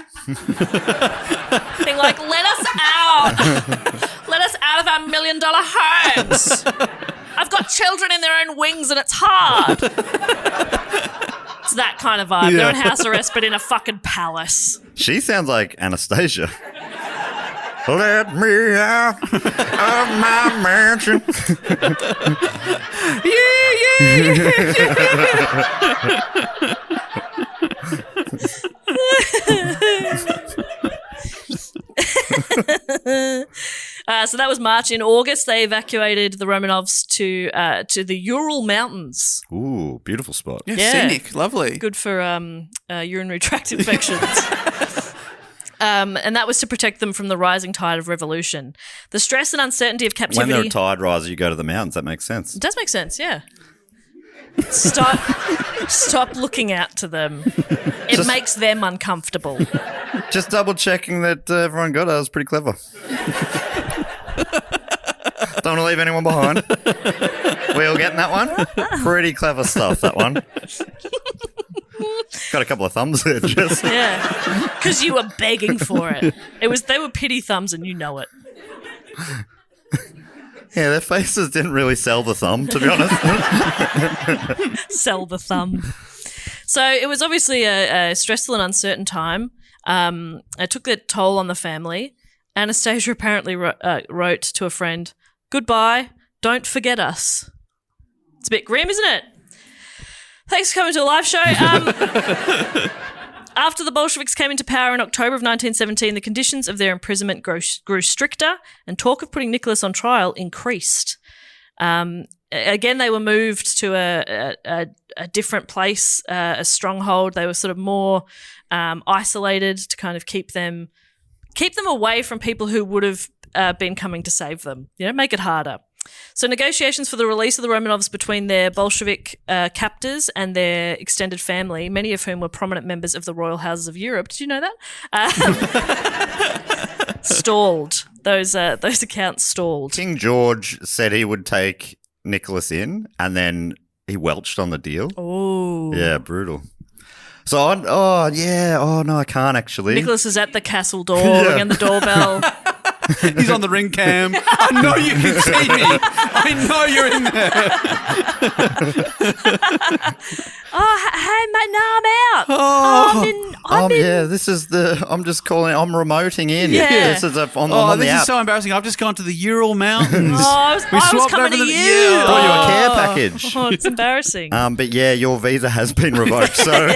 Being like, let us out. Let us out of our $1 million homes. I've got children in their own wings and it's hard. It's that kind of vibe. Yeah. They're in house arrest but in a fucking palace. She sounds like Anastasia. Let me out of my mansion. So that was March. In August, they evacuated the Romanovs to the Ural Mountains. Ooh, beautiful spot. Yeah, Yeah. scenic. Lovely. Good for urinary tract infections. And that was to protect them from the rising tide of revolution. The stress and uncertainty of When captivity. they're a tide riser, you go to the mountains. That makes sense. It does make sense, yeah. Stop looking out to them. It makes them uncomfortable. Just double checking that everyone got it. That was pretty clever. Don't want to leave anyone behind. We all getting that one? Pretty clever stuff, that one. Got a couple of thumbs there, Jess. Yeah, because you were begging for it. They were pity thumbs, and you know it. Yeah, their faces didn't really sell the thumb, to be honest. Sell the thumb. So it was obviously a stressful and uncertain time. It took a toll on the family. Anastasia apparently wrote to a friend, "Goodbye, don't forget us." It's a bit grim, isn't it? Thanks for coming to a live show. After the Bolsheviks came into power in October of 1917, the conditions of their imprisonment grew stricter, and talk of putting Nicholas on trial increased. Again, they were moved to a different place, a stronghold. They were sort of more isolated to kind of keep them away from people who would have been coming to save them. Make it harder. So negotiations for the release of the Romanovs between their Bolshevik captors and their extended family, many of whom were prominent members of the royal houses of Europe. Did you know that? Stalled. Those accounts stalled. King George said he would take Nicholas in, and then he welched on the deal. Oh. Yeah, brutal. So, I can't actually. Nicholas is at the castle door, ringing the doorbell. He's on the ring cam. I know you can see me. I know you're in there. Hey, mate, no, I'm out. I'm in. This is I'm just calling. I'm remoting in. Yeah. This is I'm Oh, on the this app. is so embarrassing. I've just gone to the Ural Mountains. I was coming to you. Yeah. Brought you a care package. Oh, it's embarrassing. But yeah, your visa has been revoked. So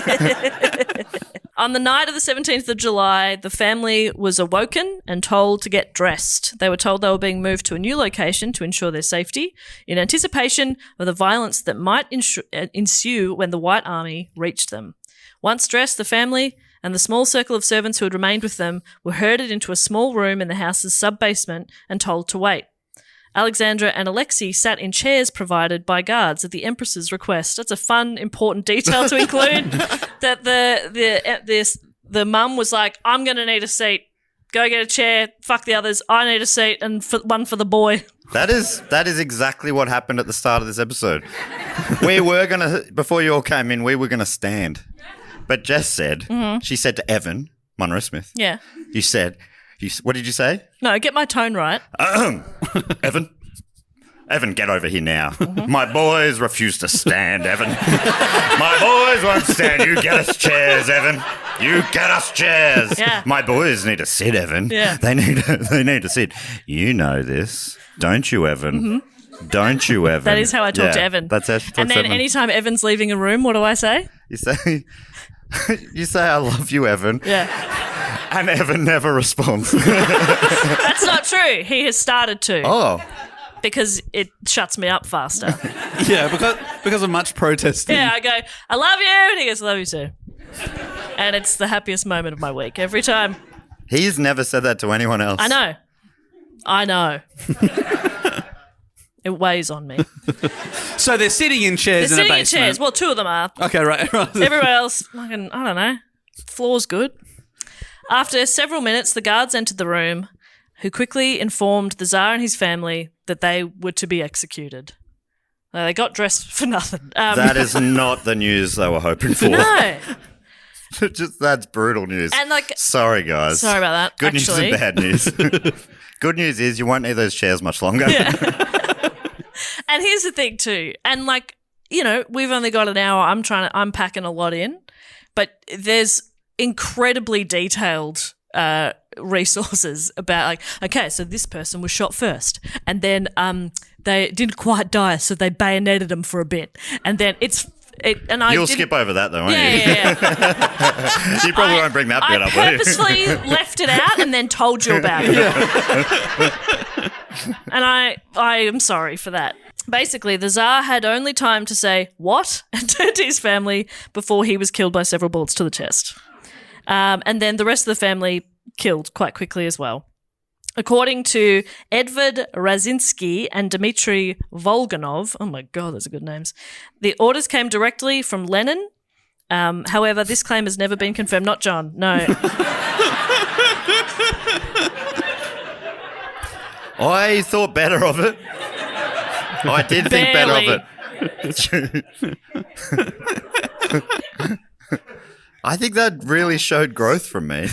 On the night of the 17th of July, the family was awoken and told to get dressed. They were told they were being moved to a new location to ensure their safety in anticipation of the violence that might ensue when the White Army reached them. Once dressed, the family and the small circle of servants who had remained with them were herded into a small room in the house's sub-basement and told to wait. Alexandra and Alexei sat in chairs provided by guards at the Empress's request. That's a fun, important detail to include. That the mum was like, "I'm going to need a seat. Go get a chair. Fuck the others. I need a seat and one for the boy." That is exactly what happened at the start of this episode. We were gonna, before you all came in, we were gonna stand, but Jess said, she said to Evan Monroe Smith, Yeah. you said. What did you say? No, get my tone right. Evan, get over here now. My boys refuse to stand, Evan. My boys won't stand. You get us chairs, Evan. You get us chairs. Yeah. My boys need to sit, Evan. Yeah. They need to sit. You know this, don't you, Evan? Don't you, Evan? That is how I talk to Evan. That's how she talks and then to Evan. anytime Evan's leaving a room, what do I say? You say, I love you, Evan. Yeah. And Evan never responds. That's not true. He has started to. Oh. Because it shuts me up faster. Yeah, because of much protesting. Yeah, I go, "I love you," and he goes, "I love you too." And it's the happiest moment of my week every time. He's never said that to anyone else. I know. It weighs on me. So they're sitting in chairs They're in a sitting in basement. chairs. Well, two of them are. Okay, right. Everywhere else, fucking, I don't know. Floor's good. After several minutes, the guards entered the room, who quickly informed the Tsar and his family that they were to be executed. They got dressed for nothing. That is not the news they were hoping for. No. That's brutal news. And sorry, guys. Sorry about that. Good actually. news and bad news. Good news is you won't need those chairs much longer. Yeah. And here's the thing too. And we've only got an hour. I'm packing a lot in, but there's incredibly detailed resources about okay, so this person was shot first, and then they didn't quite die, so they bayoneted them for a bit, and then you'll skip over that though, won't you? Yeah. You probably won't bring that bit up, will you? I purposely left it out and then told you about it. And I am sorry for that. Basically, the Tsar had only time to say, "What?" and turn to his family before he was killed by several bullets to the chest. And then the rest of the family killed quite quickly as well. According to Edvard Razinski and Dmitry Volganov, oh my God, those are good names, the orders came directly from Lenin. However, this claim has never been confirmed. Not John, no. I thought better of it. I did think better of it. I think that really showed growth from me.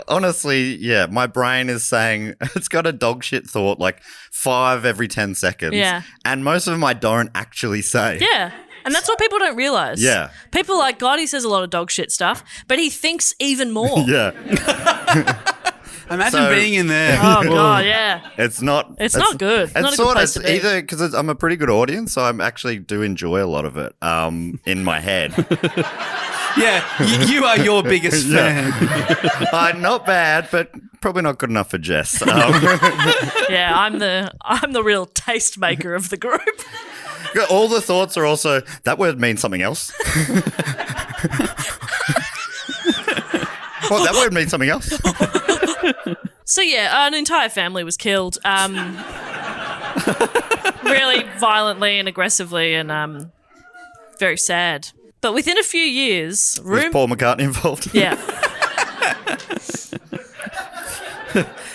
Honestly, yeah, my brain is saying it's got a dog shit thought 5 every 10 seconds. Yeah. And most of them I don't actually say. Yeah. And that's what people don't realise. Yeah. People like, God, he says a lot of dog shit stuff, but he thinks even more. Yeah. Imagine being in there. Oh, God, yeah. It's not good. It's not a good place to be. Either because I'm a pretty good audience, so I actually do enjoy a lot of it in my head. Yeah, you are your biggest fan. Not bad, but probably not good enough for Jess. Yeah, I'm the real taste maker of the group. All the thoughts are also, that word means something else. Well, that word means something else. So yeah, an entire family was killed, really violently and aggressively, and very sad. But within a few years, was Paul McCartney involved? Yeah.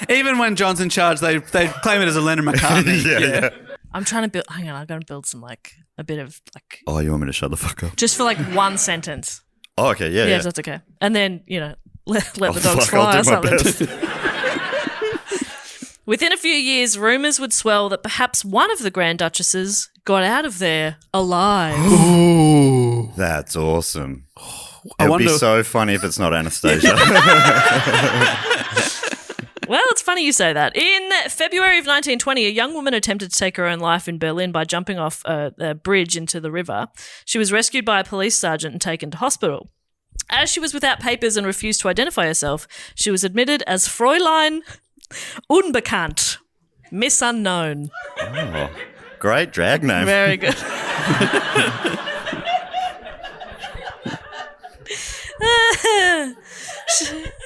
Even when John's in charge, they claim it as a Lennon McCartney. Yeah. I'm trying to build. Hang on, I'm going to build some a bit of Oh, you want me to shut the fuck up? just for one sentence. Oh, okay, yeah. Yeah, that's okay. And then let the dogs fly I'll or do my something. best. Within a few years, rumours would swell that perhaps one of the Grand Duchesses got out of there alive. Ooh. That's awesome. I It would wonder- be so funny if it's not Anastasia. Well, it's funny you say that. In February of 1920, a young woman attempted to take her own life in Berlin by jumping off a bridge into the river. She was rescued by a police sergeant and taken to hospital. As she was without papers and refused to identify herself, she was admitted as Fräulein Unbekannt, Miss Unknown. Oh, great drag name. Very good.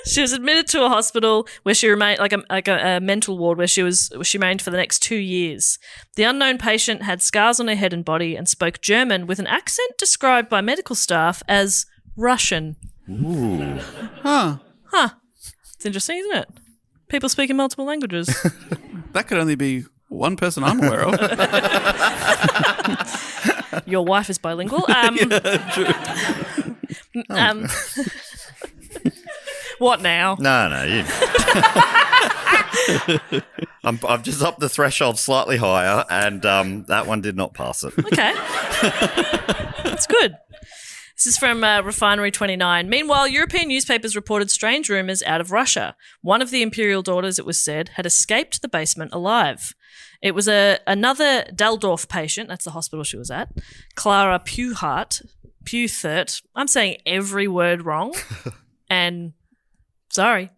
She was admitted to a hospital where she remained, like a mental ward, where she remained for the next 2 years. The unknown patient had scars on her head and body and spoke German with an accent described by medical staff as Russian. Ooh. Huh. It's interesting, isn't it? People speak in multiple languages. That could only be one person I'm aware of. Your wife is bilingual. What now? No. I've just upped the threshold slightly higher, and that one did not pass it. Okay. That's good. This is from Refinery 29. Meanwhile, European newspapers reported strange rumours out of Russia. One of the imperial daughters, it was said, had escaped the basement alive. It was another Daldorf patient, that's the hospital she was at, Clara Puthert. I'm saying every word wrong, and sorry.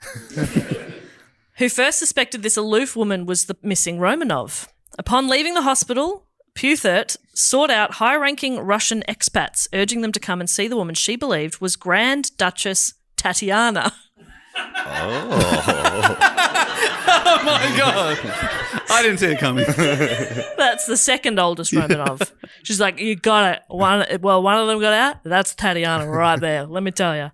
Who first suspected this aloof woman was the missing Romanov. Upon leaving the hospital, Puthert sought out high-ranking Russian expats, urging them to come and see the woman she believed was Grand Duchess Tatiana. Oh. Oh, my God. I didn't see it coming. That's the second oldest Romanov. She's like, you got it. One of them got out. That's Tatiana right there, let me tell you.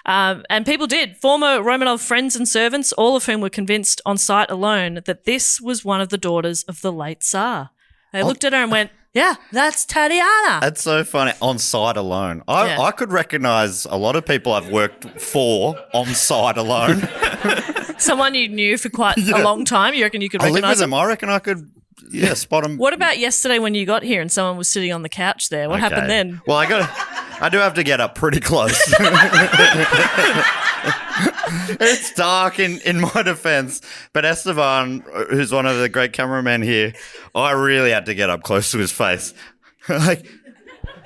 And people did. Former Romanov friends and servants, all of whom were convinced on sight alone that this was one of the daughters of the late Tsar. They looked at her and went, yeah, that's Tatiana. That's so funny. On site alone. I could recognise a lot of people I've worked for on site alone. Someone you knew for quite a long time. You reckon you could I live with recognise them. them? I reckon I could, spot them. What about yesterday when you got here and someone was sitting on the couch there? What happened then? Well, I do have to get up pretty close. It's dark in my defence, but Esteban, who's one of the great cameramen here, I really had to get up close to his face.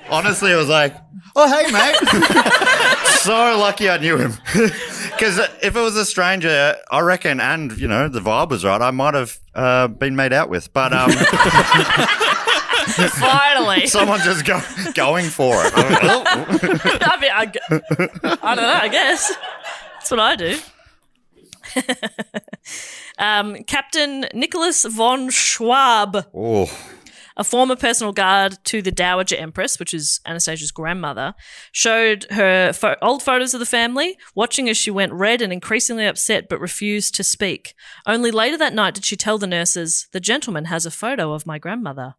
Honestly, I was like, oh, hey, mate. So lucky I knew him. Because if it was a stranger, I reckon, and, the vibe was right, I might have been made out with. But Finally. someone just going for it. I don't know, I guess. That's what I do. Captain Nicholas von Schwab, a former personal guard to the Dowager Empress, which is Anastasia's grandmother, showed her old photos of the family, watching as she went red and increasingly upset but refused to speak. Only later that night did she tell the nurses, the gentleman has a photo of my grandmother.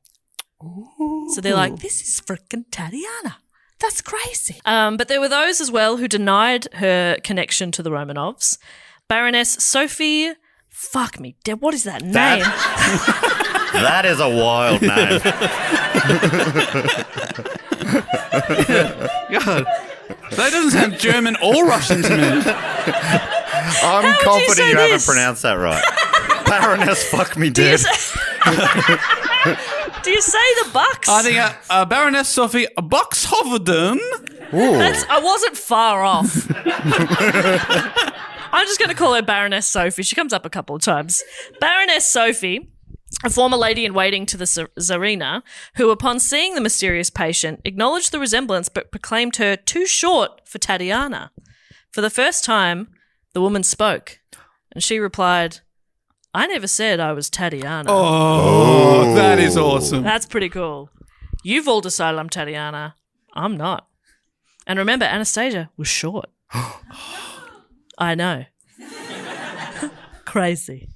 Ooh. So they're like, this is freaking Tatiana. That's crazy. But there were those as well who denied her connection to the Romanovs. Baroness Sophie, what is that name? That is a wild name. God, that doesn't sound German or Russian to me. I'm confident you haven't pronounced that right. Baroness fuck me dead. Do you say the Bucks? I think Baroness Sophie Boxhoveden. I wasn't far off. I'm just going to call her Baroness Sophie. She comes up a couple of times. Baroness Sophie, a former lady-in-waiting to the Tsarina, who upon seeing the mysterious patient acknowledged the resemblance but proclaimed her too short for Tatiana. For the first time, the woman spoke, and she replied, I never said I was Tatiana. Oh, that is awesome. That's pretty cool. You've all decided I'm Tatiana. I'm not. And remember, Anastasia was short. I know. Crazy.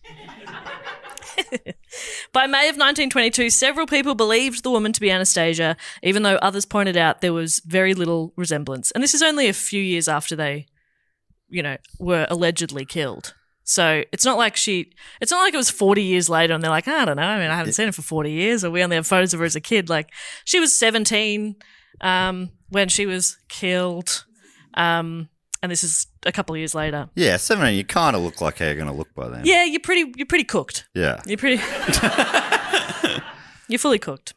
By May of 1922, several people believed the woman to be Anastasia, even though others pointed out there was very little resemblance. And this is only a few years after they, were allegedly killed. So it's not like it was 40 years later and they're like, I don't know. I haven't seen her for 40 years, or we only have photos of her as a kid. Like, she was 17 when she was killed. And this is a couple of years later. Yeah, 17. You kind of look like how you're going to look by then. Yeah, you're pretty cooked. Yeah. You're fully cooked.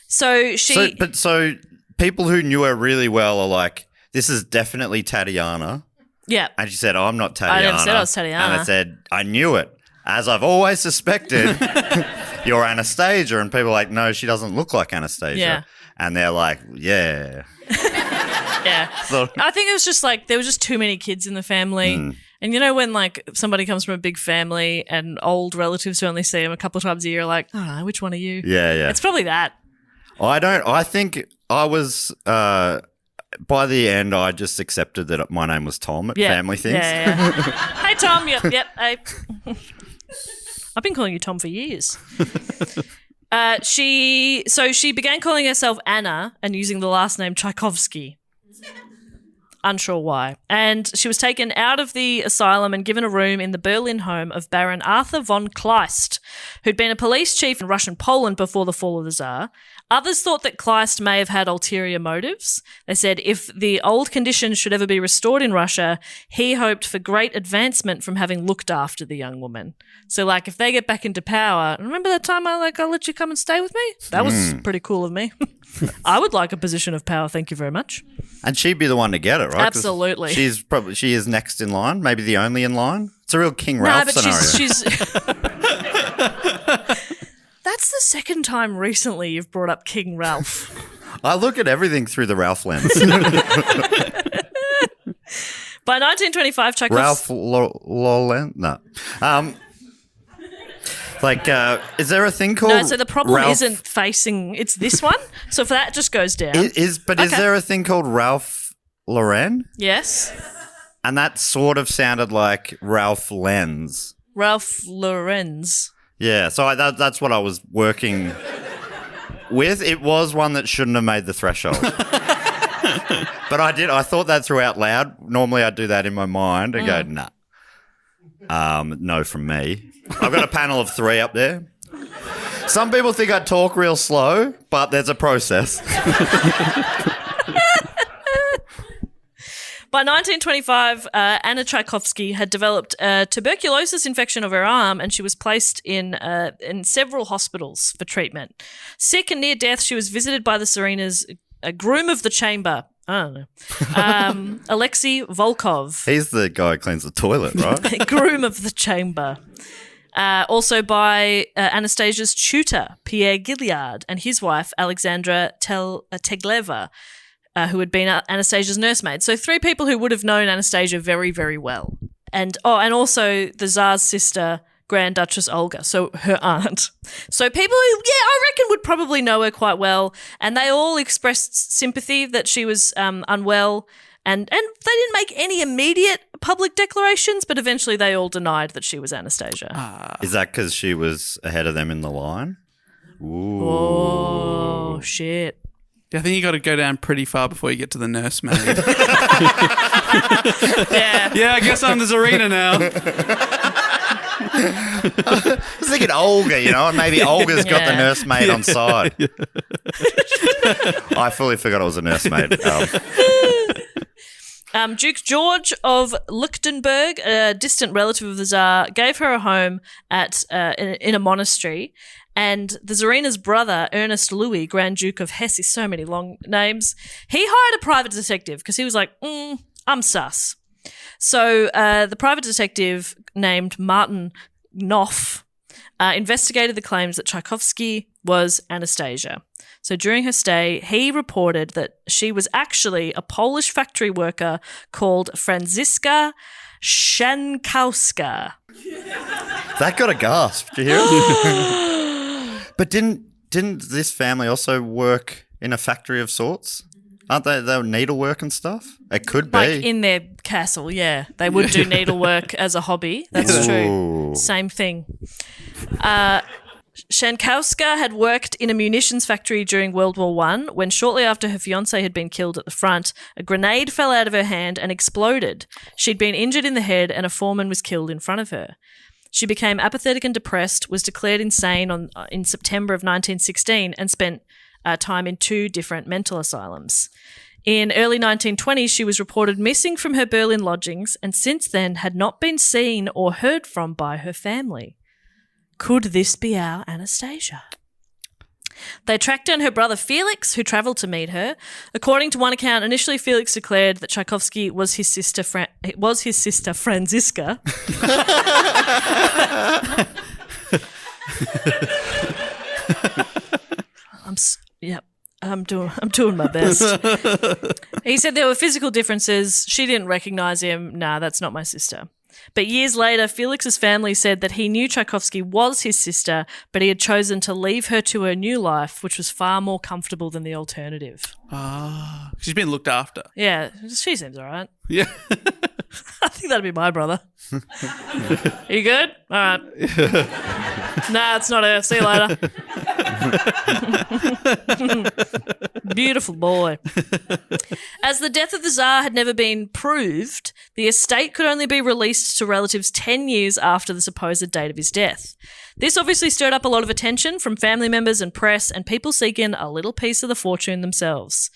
So people who knew her really well are like, this is definitely Tatiana. Yeah. And she said, I'm not Tatiana. I never said I was Tatiana. And I said, I knew it. As I've always suspected, you're Anastasia. And people are like, no, she doesn't look like Anastasia. Yeah. And they're like, yeah. Yeah. So- I think it was just like there were just too many kids in the family. And you know when like somebody comes from a big family and old relatives who only see them a couple of times a year are like, I don't know, which one are you? Yeah. It's probably that. I think I was, by the end, I just accepted that my name was Tom at Family Things. Yeah. Hey, Tom. Yep. Hey. I've been calling you Tom for years. She began calling herself Anna and using the last name Tchaikovsky. Unsure why. And she was taken out of the asylum and given a room in the Berlin home of Baron Arthur von Kleist, who'd been a police chief in Russian Poland before the fall of the Tsar. Others thought that Kleist may have had ulterior motives. They said if the old conditions should ever be restored in Russia, he hoped for great advancement from having looked after the young woman. So, like, if they get back into power, remember that time I'll let you come and stay with me? That was pretty cool of me. I would like a position of power, thank you very much. And she'd be the one to get it, right? Absolutely. She is next in line, maybe the only in line. It's a real King Ralph scenario. she's That's the second time recently you've brought up King Ralph. I look at everything through the Ralph lens. By 1925, Tchaikovsky... Ralph Lauren? No. Is there a thing called No, so the problem Ralph... isn't facing... It's this one. So if that just goes down... Is there a thing called Ralph Lauren? Yes. And that sort of sounded like Ralph Lenz. Ralph Lorenz. Yeah, so that's what I was working with. It was one that shouldn't have made the threshold. But I thought that through out loud. Normally I'd do that in my mind and go, nah. No from me. I've got a panel of 3 up there. Some people think I talk real slow, but there's a process. By 1925, Anna Tchaikovsky had developed a tuberculosis infection of her arm and she was placed in several hospitals for treatment. Sick and near death, she was visited by the Tsarena's groom of the chamber. I don't know. Alexei Volkov. He's the guy who cleans the toilet, right? Groom of the chamber. Also by Anastasia's tutor, Pierre Gilliard, and his wife, Alexandra Tegleva, who had been Anastasia's nursemaid. So 3 people who would have known Anastasia very, very well. And also the Tsar's sister, Grand Duchess Olga, so her aunt. So people who, I reckon would probably know her quite well. And they all expressed sympathy that she was unwell. And they didn't make any immediate public declarations, but eventually they all denied that she was Anastasia. Is that because she was ahead of them in the line? Ooh. Oh, shit. I think you got to go down pretty far before you get to the nursemaid. Yeah, I guess I'm the Tsarina now. I was thinking Olga, and maybe Olga's got the nursemaid on side. I fully forgot it was a nursemaid. Duke George of Leuchtenberg, a distant relative of the Tsar, gave her a home in a monastery. And the Tsarina's brother, Ernest Louis, Grand Duke of Hesse, so many long names, he hired a private detective because he was like, I'm sus. So the private detective named Martin Knopf investigated the claims that Tchaikovsky was Anastasia. So during her stay, he reported that she was actually a Polish factory worker called Franziska Szankowska. That got a gasp. Did you hear it? But didn't this family also work in a factory of sorts? Aren't they needlework and stuff? It could be. Like in their castle, yeah. They would do needlework as a hobby. That's true. Same thing. Szankowska had worked in a munitions factory during World War I when shortly after her fiancé had been killed at the front, a grenade fell out of her hand and exploded. She'd been injured in the head and a foreman was killed in front of her. She became apathetic and depressed, was declared insane in September of 1916 and spent time in 2 different mental asylums. In early 1920s, she was reported missing from her Berlin lodgings and since then had not been seen or heard from by her family. Could this be our Anastasia? They tracked down her brother Felix, who travelled to meet her. According to one account, initially Felix declared that Tchaikovsky was his sister Franziska. I'm doing my best. He said there were physical differences. She didn't recognise him. Nah, that's not my sister. But years later, Felix's family said that he knew Tchaikovsky was his sister, but he had chosen to leave her to her new life, which was far more comfortable than the alternative. Ah, she's been looked after. Yeah, she seems all right. Yeah. I think that'd be my brother. You good? All right. Nah, it's not her. See you later. Beautiful boy. As the death of the Tsar had never been proved, the estate could only be released to relatives 10 years after the supposed date of his death. This obviously stirred up a lot of attention from family members and press and people seeking a little piece of the fortune themselves.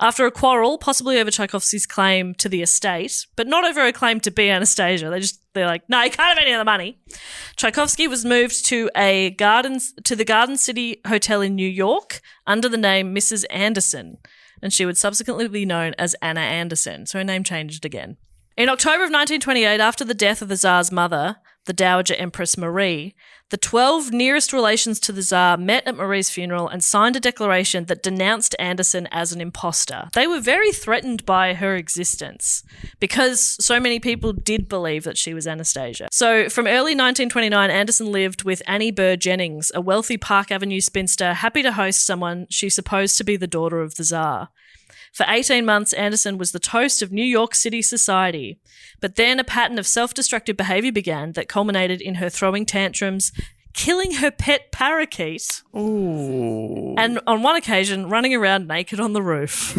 After a quarrel, possibly over Tchaikovsky's claim to the estate, but not over a claim to be Anastasia, they're like, no, you can't have any of the money. Tchaikovsky was moved to the Garden City Hotel in New York under the name Mrs. Anderson, and she would subsequently be known as Anna Anderson, so her name changed again. In October of 1928, after the death of the Tsar's mother, the Dowager Empress Marie, the 12 nearest relations to the Tsar met at Marie's funeral and signed a declaration that denounced Anderson as an imposter. They were very threatened by her existence because so many people did believe that she was Anastasia. So from early 1929, Anderson lived with Annie Burr Jennings, a wealthy Park Avenue spinster happy to host someone she supposed to be the daughter of the Tsar. For 18 months, Anderson was the toast of New York City society. But then a pattern of self-destructive behaviour began that culminated in her throwing tantrums, killing her pet parakeet, and on one occasion, running around naked on the roof.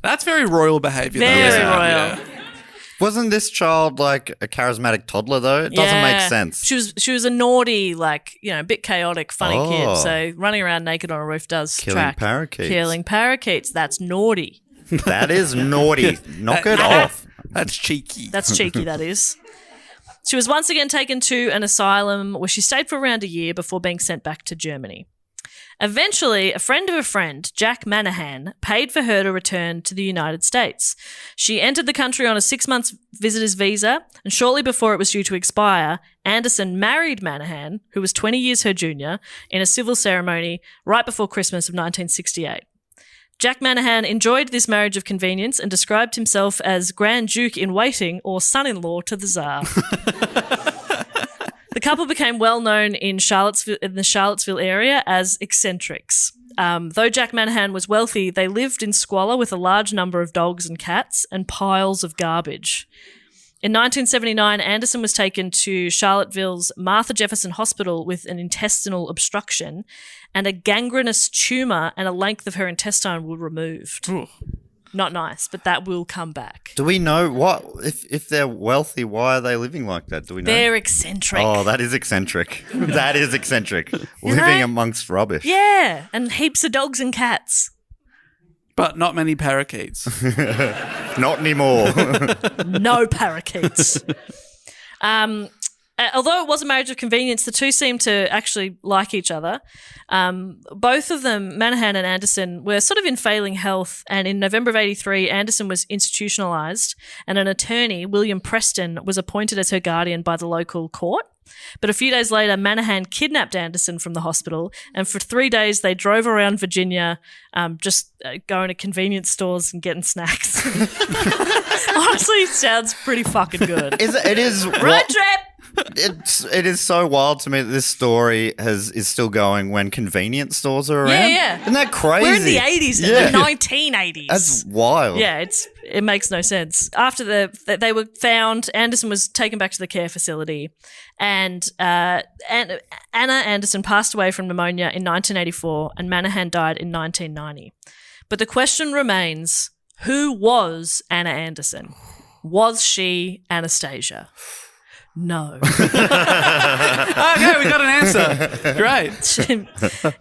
That's very royal behaviour. Very royal. Yeah. Wasn't this child like a charismatic toddler though? It doesn't make sense. She was a naughty, a bit chaotic, funny kid. So running around naked on a roof does track. Killing parakeets. That's naughty. That is naughty. Knock it off. That's cheeky. That's cheeky, that is. She was once again taken to an asylum where she stayed for around a year before being sent back to Germany. Eventually, a friend of a friend, Jack Manahan, paid for her to return to the United States. She entered the country on a 6-month visitor's visa, and shortly before it was due to expire, Anderson married Manahan, who was 20 years her junior, in a civil ceremony right before Christmas of 1968. Jack Manahan enjoyed this marriage of convenience and described himself as Grand Duke in waiting or son-in-law to the Tsar. The couple became well known in the Charlottesville area as eccentrics. Though Jack Manahan was wealthy, they lived in squalor with a large number of dogs and cats and piles of garbage. In 1979, Anderson was taken to Charlottesville's Martha Jefferson Hospital with an intestinal obstruction, and a gangrenous tumour and a length of her intestine were removed. Ooh. Not nice, but that will come back. Do we know what if they're wealthy? Why are they living like that? Do we know? They're eccentric. Oh, that is eccentric. That is eccentric. Living amongst rubbish. Yeah, and heaps of dogs and cats. But not many parakeets. Not anymore. No parakeets. Although it was a marriage of convenience, the two seemed to actually like each other. Both of them, Manahan and Anderson, were sort of in failing health, and in November of 1983, Anderson was institutionalised, and an attorney, William Preston, was appointed as her guardian by the local court. But a few days later, Manahan kidnapped Anderson from the hospital, and for 3 days they drove around Virginia, just going to convenience stores and getting snacks. Honestly, it sounds pretty fucking good. It is Road trip! It is so wild to me that this story is still going when convenience stores are around. Yeah. Isn't that crazy? We're in the 80s, the 1980s. That's wild. Yeah, it makes no sense. After they were found, Anderson was taken back to the care facility, and Anna Anderson passed away from pneumonia in 1984, and Manahan died in 1990. But the question remains, who was Anna Anderson? Was she Anastasia? No. Okay, we got an answer. Great.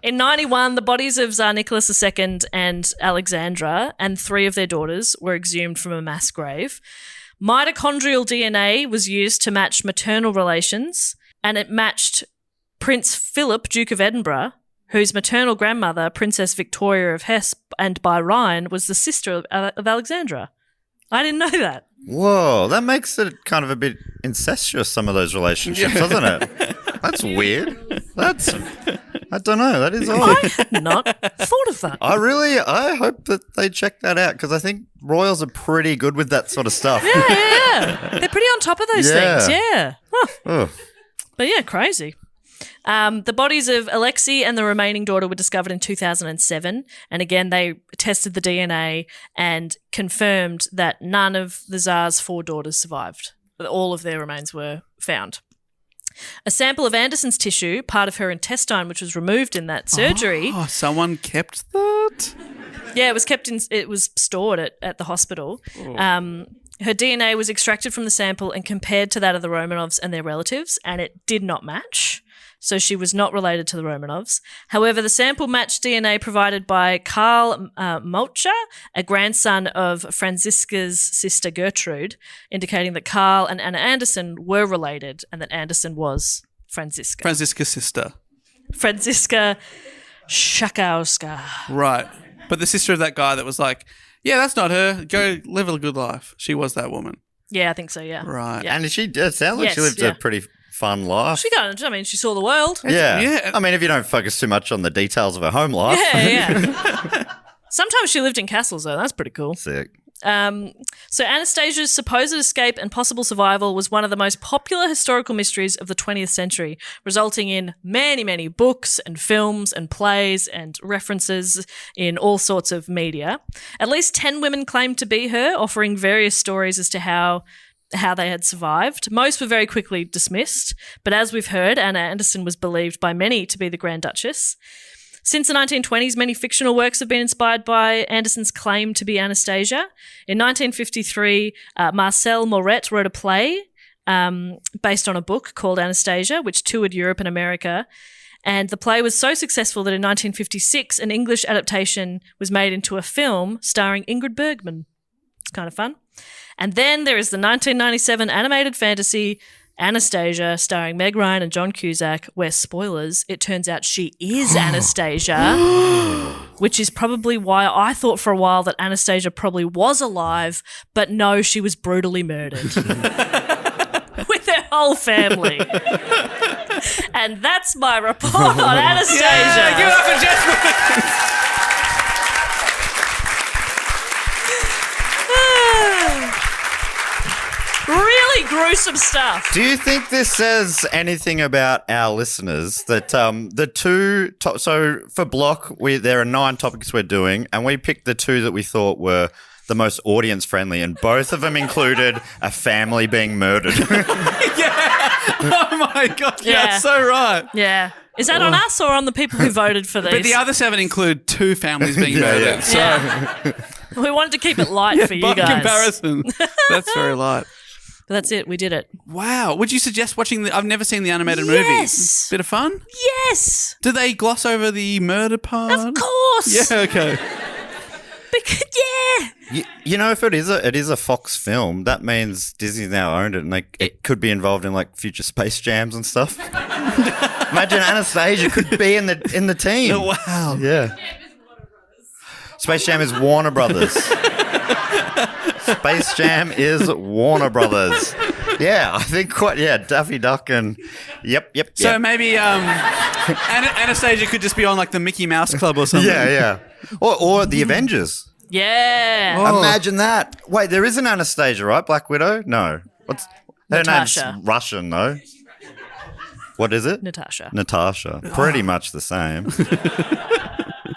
In 91, the bodies of Tsar Nicholas II and Alexandra and 3 of their daughters were exhumed from a mass grave. Mitochondrial DNA was used to match maternal relations, and it matched Prince Philip, Duke of Edinburgh, whose maternal grandmother, Princess Victoria of Hesse and by Rhine, was the sister of Alexandra. I didn't know that. Whoa, that makes it kind of a bit incestuous, some of those relationships, doesn't it? That's weird. I don't know. That is odd. I had not thought of that. I hope that they check that out because I think royals are pretty good with that sort of stuff. Yeah. They're pretty on top of those Yeah. things. Yeah. Huh. Oh. But yeah, crazy. The bodies of Alexei and the remaining daughter were discovered in 2007. And again, they tested the DNA and confirmed that none of the Tsar's 4 daughters survived. All of their remains were found. A sample of Anderson's tissue, part of her intestine, which was removed in that surgery. Oh, someone kept that? Yeah, it was stored at the hospital. Her DNA was extracted from the sample and compared to that of the Romanovs and their relatives, and it did not match. So she was not related to the Romanovs. However, the sample matched DNA provided by Karl Moltke, a grandson of Franziska's sister Gertrude, indicating that Karl and Anna Anderson were related and that Anderson was Franziska. Franziska's sister. Franziska Schakowska. Right. But the sister of that guy that was like, yeah, that's not her. Go live a good life. She was that woman. Yeah, I think so, yeah. Right. Yeah. And it sounds like she Yes, lived a pretty fun life. She saw the world. Yeah. I mean, if you don't focus too much on the details of her home life. Yeah. Sometimes she lived in castles, though. That's pretty cool. Sick. So Anastasia's supposed escape and possible survival was one of the most popular historical mysteries of the 20th century, resulting in many, many books and films and plays and references in all sorts of media. At least 10 women claimed to be her, offering various stories as to how they had survived. Most were very quickly dismissed, but as we've heard, Anna Anderson was believed by many to be the Grand Duchess. Since the 1920s, many fictional works have been inspired by Anderson's claim to be Anastasia. In 1953, Marcel Moret wrote a play based on a book called Anastasia, which toured Europe and America. And the play was so successful that in 1956, an English adaptation was made into a film starring Ingrid Bergman. It's kind of fun. And then there is the 1997 animated fantasy Anastasia, starring Meg Ryan and John Cusack, where, spoilers, it turns out she is Anastasia, which is probably why I thought for a while that Anastasia probably was alive, but no, she was brutally murdered. With her whole family. And that's my report on Anastasia. Yeah, give it up for Jasmine. Really gruesome stuff. Do you think this says anything about our listeners that the two so for block there are 9 topics we're doing and we picked the 2 that we thought were the most audience friendly and both of them included a family being murdered. Yeah. Oh my God. Yeah, Yeah. so right. Yeah. Is that on us or on the people who voted for these? But the other 7 include 2 families being murdered. So Yeah. We wanted to keep it light for you by guys. comparison, that's very light. But that's it. We did it. Wow. Would you suggest watching I've never seen the animated Yes. movie. Bit of fun? Yes. Do they gloss over the murder part? Of course. Yeah, okay. Because, yeah. You know, if it is a Fox film, that means Disney's now owned it and it could be involved in like future Space Jams and stuff. Imagine Anastasia could be in the team. Oh, wow. Yeah. Space Jam is Warner Brothers. Space Jam is Warner Brothers. Yeah, I think Daffy Duck and yep. So maybe Anastasia could just be on like the Mickey Mouse Club or something. Yeah. Or the Avengers. Yeah. Oh. Imagine that. Wait, there is an Anastasia, right? Black Widow? No. What's her Natasha. name's Russian, though. What is it? Natasha. Pretty much the same.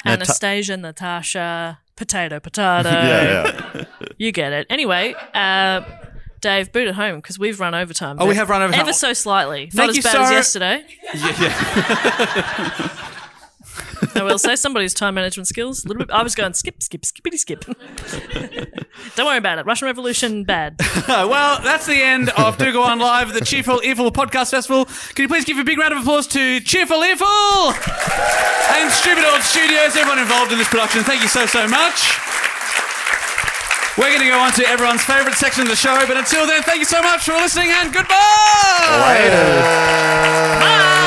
Anastasia, Natasha, potato. Yeah. You get it. Anyway, Dave, boot it home because we've run overtime. Oh, we have run overtime. Ever so slightly. Thank Not you, as bad Sarah. as yesterday. Yeah. I will say somebody's time management skills a little bit. I was going skip, skippity skip. Don't worry about it. Russian Revolution, bad. Well, that's the end of Do Go On Live at the Cheerful Earful Podcast Festival. Can you please give a big round of applause to Cheerful Earful and Stupid Old Studios, everyone involved in this production. Thank you so much. We're going to go on to everyone's favourite section of the show, but until then, thank you so much for listening and goodbye! Bye!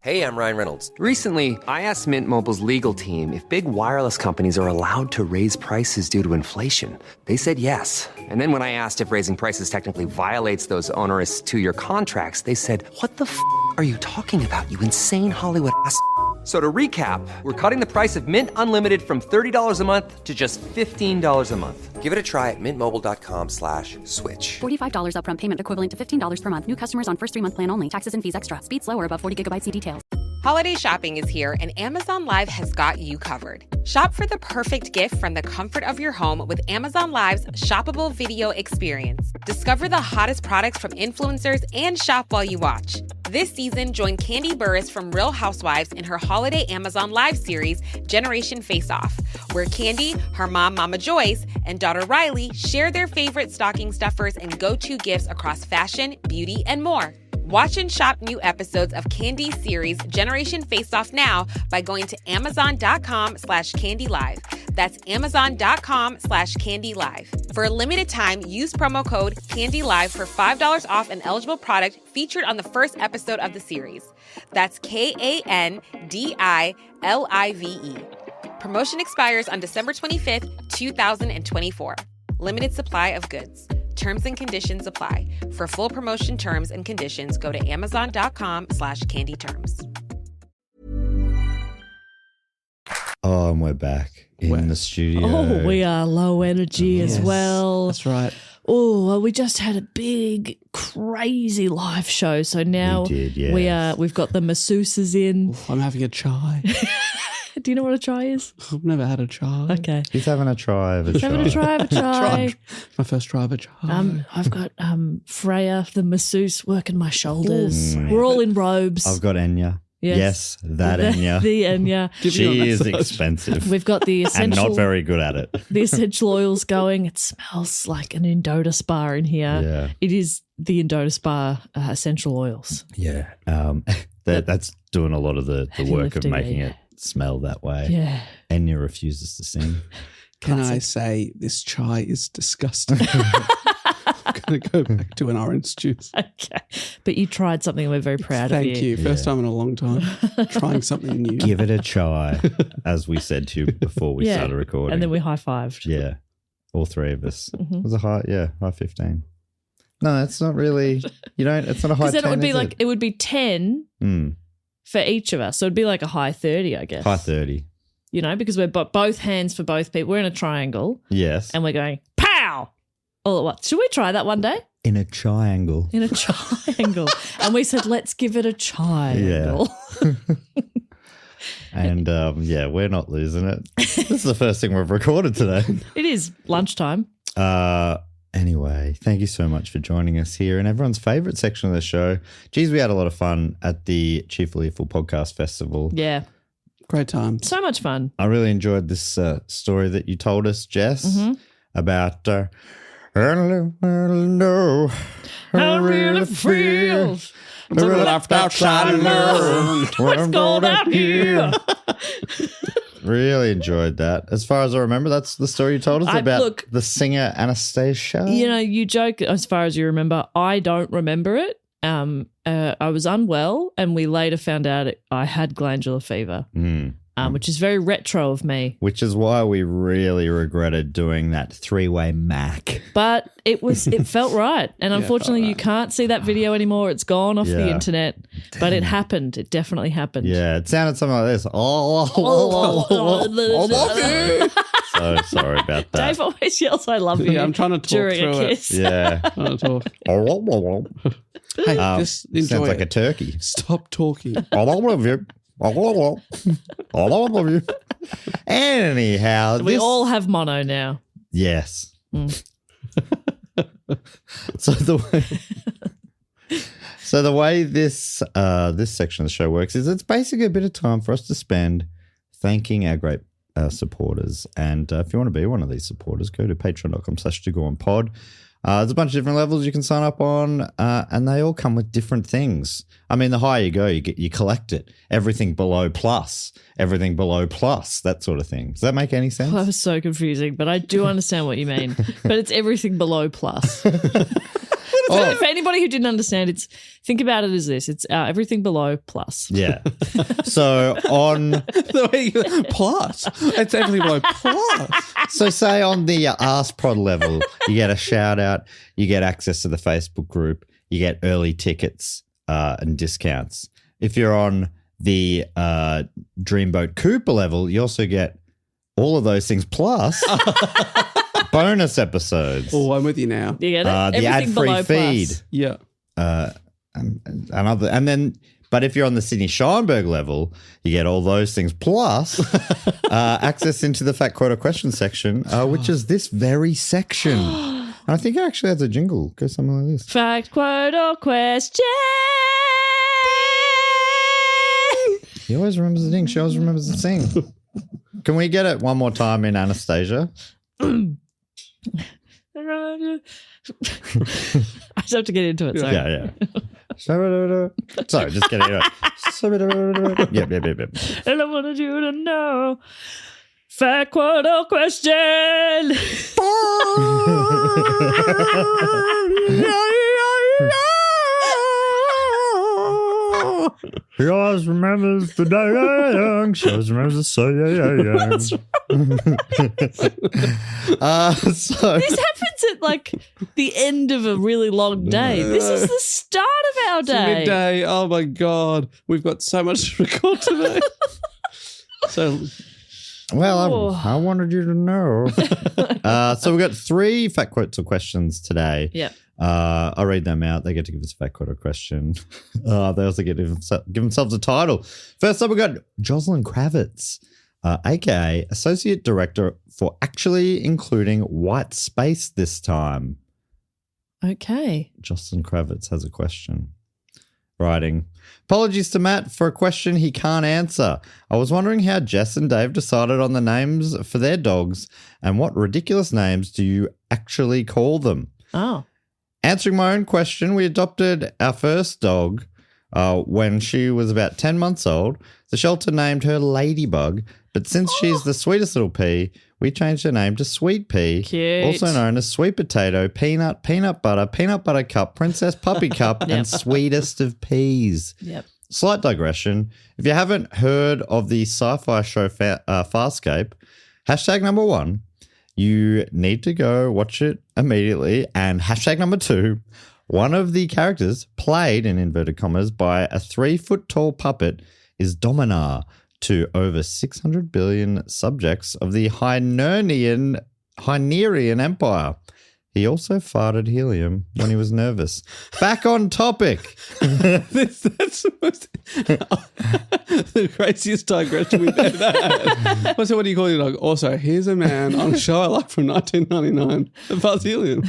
Hey, I'm Ryan Reynolds. Recently, I asked Mint Mobile's legal team if big wireless companies are allowed to raise prices due to inflation. They said yes. And then when I asked if raising prices technically violates those onerous two-year contracts, they said, "What the f*** are you talking about, you insane Hollywood ass?" So to recap, we're cutting the price of Mint Unlimited from $30 a month to just $15 a month. Give it a try at mintmobile.com/switch. $45 upfront payment equivalent to $15 per month. New customers on first 3-month plan only. Taxes and fees extra. Speed slower above 40 gigabytes. See details. Holiday shopping is here, and Amazon Live has got you covered. Shop for the perfect gift from the comfort of your home with Amazon Live's shoppable video experience. Discover the hottest products from influencers and shop while you watch. This season, join Candy Burris from Real Housewives in her holiday Amazon Live series, Generation Face Off, where Candy, her mom, Mama Joyce, and daughter Riley share their favorite stocking stuffers and go-to gifts across fashion, beauty, and more. Watch and shop new episodes of Candy's series Generation Face Off now by going to amazon.com/candylive. That's amazon.com/candylive. For a limited time, use promo code CANDYLIVE for $5 off an eligible product featured on the first episode of the series. That's KANDILIVE. Promotion expires on December 25th, 2024. Limited supply of goods. Terms and conditions apply. For full promotion terms and conditions, go to amazon.com/candyterms. Oh, and we're back in the studio. Oh, we are low energy as well. That's right. Oh, well, we just had a big, crazy live show. So now We did, yes. we've got the masseuses in. I'm having a chai. Do you know what a chai is? I've never had a chai. Okay. He's having a try of a He's having a try of a chai. My first try of a chai. I've got Freya, the masseuse, working my shoulders. We're all in robes. I've got Enya. Yes, that Enya. The Enya. She is expensive. We've got the and essential, not very good at it. the essential oils going. It smells like an Indota Spa in here. Yeah. It is the Indota Spa essential oils. Yeah. That's doing a lot of the Heavy work of lifting, making yeah. it smell that way. Yeah. Enya refuses to sing. Can I say this chai is disgusting? I'm going to go back to an orange juice. Okay. But you tried something we're very proud of you. Thank you. First time in a long time. Trying something new. Give it a try, as we said to you before we started recording. And then we high-fived. Yeah. All three of us. Mm-hmm. It was a high 15. No, it's not really, it's not a high 10. Because then it would be is like, it would be 10 for each of us. So it'd be like a high 30, I guess. High 30. Because we're both hands for both people. We're in a triangle. Yes. And we're going, pow! All at once. Should we try that one day? In a triangle. In a triangle. And we said, let's give it a triangle. Yeah. And we're not losing it. This is the first thing we've recorded today. It is lunchtime. Anyway, thank you so much for joining us here in everyone's favourite section of the show. Geez, we had a lot of fun at the Cheerful Earful Podcast Festival. Yeah. Great time. So much fun. I really enjoyed this story that you told us, Jess, about I know I really feel left outside alone. What's going on here? Really enjoyed that. As far as I remember, that's the story you told us about look, the singer Anastasia. You joke as far as you remember. I don't remember it. I was unwell, and we later found out I had glandular fever, which is very retro of me. Which is why we really regretted doing that 3-way Mac. But it felt right. And unfortunately, you can't see that video anymore. It's gone off the internet. Damn. But it happened. It definitely happened. Yeah, it sounded something like this. So sorry about that. Dave always yells, I love you. Yeah, I'm trying to talk during through a kiss. Yeah. Trying to talk. Hey, just enjoy sounds like it. a turkey. Stop talking. I love you. I love you. Anyhow, We all have mono now. yes. So the way this section of the show works is it's basically a bit of time for us to spend thanking our great supporters. And if you want to be one of these supporters, go to patreon.com/togoonpod. There's a bunch of different levels you can sign up on, and they all come with different things. I mean, the higher you go, you collect it. Everything below plus, that sort of thing. Does that make any sense? That was so confusing, but I do understand what you mean. But it's everything below plus. For anybody who didn't understand, think about it as this. It's everything below plus. Yeah. So on The way plus. It's everything below plus. So say on the Ask Prod level, you get a shout out, you get access to the Facebook group, you get early tickets and discounts. If you're on the Dreamboat Cooper level, you also get all of those things plus bonus episodes. Oh, I'm with you now. You get it? The Everything ad-free below feed. plus. Yeah. But if you're on the Sydney Scheinberg level, you get all those things plus access into the Fat Quota question section, which is this very section. And I think it actually has a jingle. Go something like this. Fact, quote, or question. He always remembers the ding. She always remembers the sing. Can we get it one more time in Anastasia? I just have to get into it. Sorry. Yeah. Sorry, just get it. Yep. And I wanted you to know. Fact, quote, or question. He always remembers the day young. She always remembers the so young. So This happens at like the end of a really long day. This is the start of our day. Midday. Oh my God. We've got so much to record today. well, I wanted you to know. So we've got 3 fact quotes or questions today. Yeah. I'll read them out. They get to give us a fact quote or question. They also get to give themselves a title. First up, we've got Jocelyn Kravitz, aka Associate Director for actually including white space this time. Okay. Jocelyn Kravitz has a question. Writing, apologies to Matt for a question he can't answer. I was wondering how Jess and Dave decided on the names for their dogs and what ridiculous names do you actually call them? Oh. Answering my own question, we adopted our first dog when she was about 10 months old. The shelter named her Ladybug, but since she's the sweetest little pea, we changed her name to Sweet Pea, Cute. also known as Sweet Potato, Peanut, Peanut Butter Cup, Princess Puppy Cup, and Sweetest of Peas. Yep. Slight digression. If you haven't heard of the sci-fi show Farscape, #1, you need to go watch it immediately. And #2, one of the characters played, in inverted commas, by a 3-foot tall puppet is Dominar to over 600 billion subjects of the Hynerian Empire. He also farted helium when he was nervous. Back on topic. That's the craziest digression we've ever had. So what do you call your dog? Also, here's a man on a show I like from 1999, the Buzz Helium.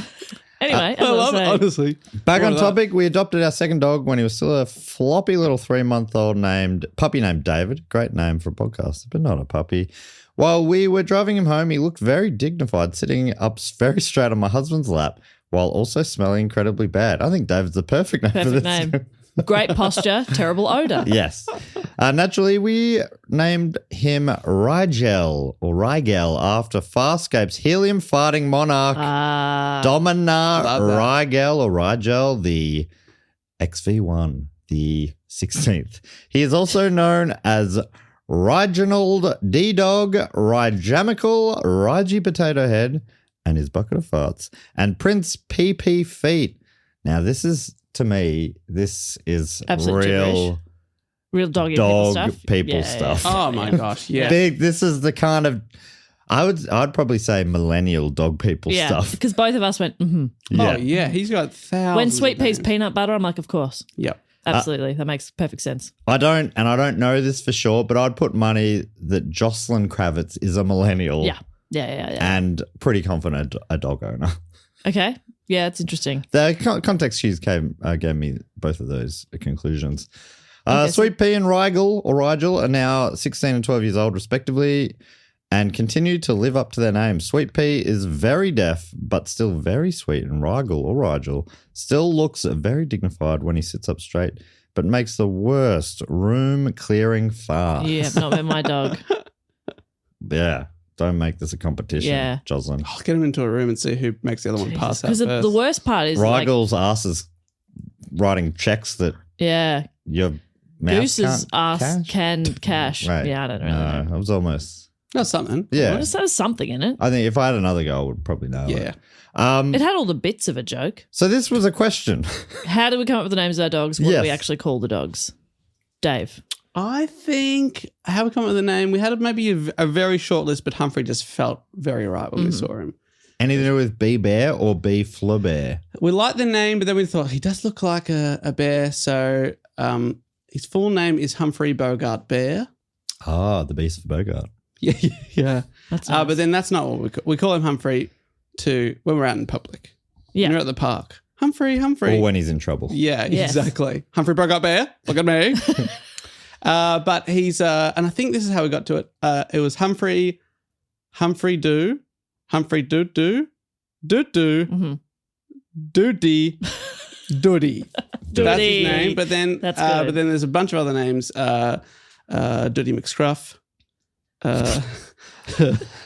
Anyway, I love it, honestly. Back More on of that. topic, we adopted our second dog when he was still a floppy little 3-month-old puppy named David. Great name for a podcast, but not a puppy. While we were driving him home, he looked very dignified, sitting up very straight on my husband's lap while also smelling incredibly bad. I think David's the perfect name for perfect this. name. Great posture, terrible odor. Yes. Naturally, we named him Rigel after Farscape's helium farting monarch, Dominar Rigel or Rigel, the XV1, the 16th. He is also known as Reginald D-Dog, Rigamical, Rigi Potato Head, and his bucket of farts, and Prince PP Feet. Now, this is, to me, this is Absolute gibberish. Real dog people stuff. Oh my gosh, yeah. Big. This is the kind of, I'd probably say millennial dog people stuff. Because both of us went, Oh yeah, he's got thousands. When Sweet of Pea's names. peanut butter, I'm like, of course. Yep. Absolutely. That makes perfect sense. I don't know this for sure, but I'd put money that Jocelyn Kravitz is a millennial. Yeah. And pretty confident a dog owner. Okay. Yeah, it's interesting. The context cues gave me both of those conclusions. Okay, Sweet Pea and Rigel are now 16 and 12 years old, respectively, and continue to live up to their names. Sweet Pea is very deaf, but still very sweet, and Rigel still looks very dignified when he sits up straight, but makes the worst room-clearing fart. You have not met my dog. Yeah. Don't make this a competition, Jocelyn. I'll get him into a room and see who makes the other one pass out Because first. the worst part is Rigel's ass is writing checks that your mouth Goose's can't ass cash. can cash. Right. Yeah, I don't really know. I was almost. That's something. Yeah. Well, just has something in it. I think if I had another go, I would probably know. Yeah. It. It had all the bits of a joke. So this was a question. How did we come up with the names of our dogs? What Yes. do we actually call the dogs? Dave. I think, how we come up with the name, we had maybe a very short list, but Humphrey just felt very right when we saw him. Anything to do with B Bear or B Flaubert? We liked the name, but then we thought he does look like a bear. So his full name is Humphrey Bogart Bear. Ah, the Beast of Bogart. Yeah. That's nice. But then that's not what we call him Humphrey when we're out in public. Yeah. When we're at the park. Humphrey. Or when he's in trouble. Yeah, Yes. exactly. Humphrey Bogart Bear, look at me. But he's, and I think this is how we got to it. It was Humphrey Doo, Doody, Doody. That's his name. But then, That's good. but then there's a bunch of other names. Doody McScruff.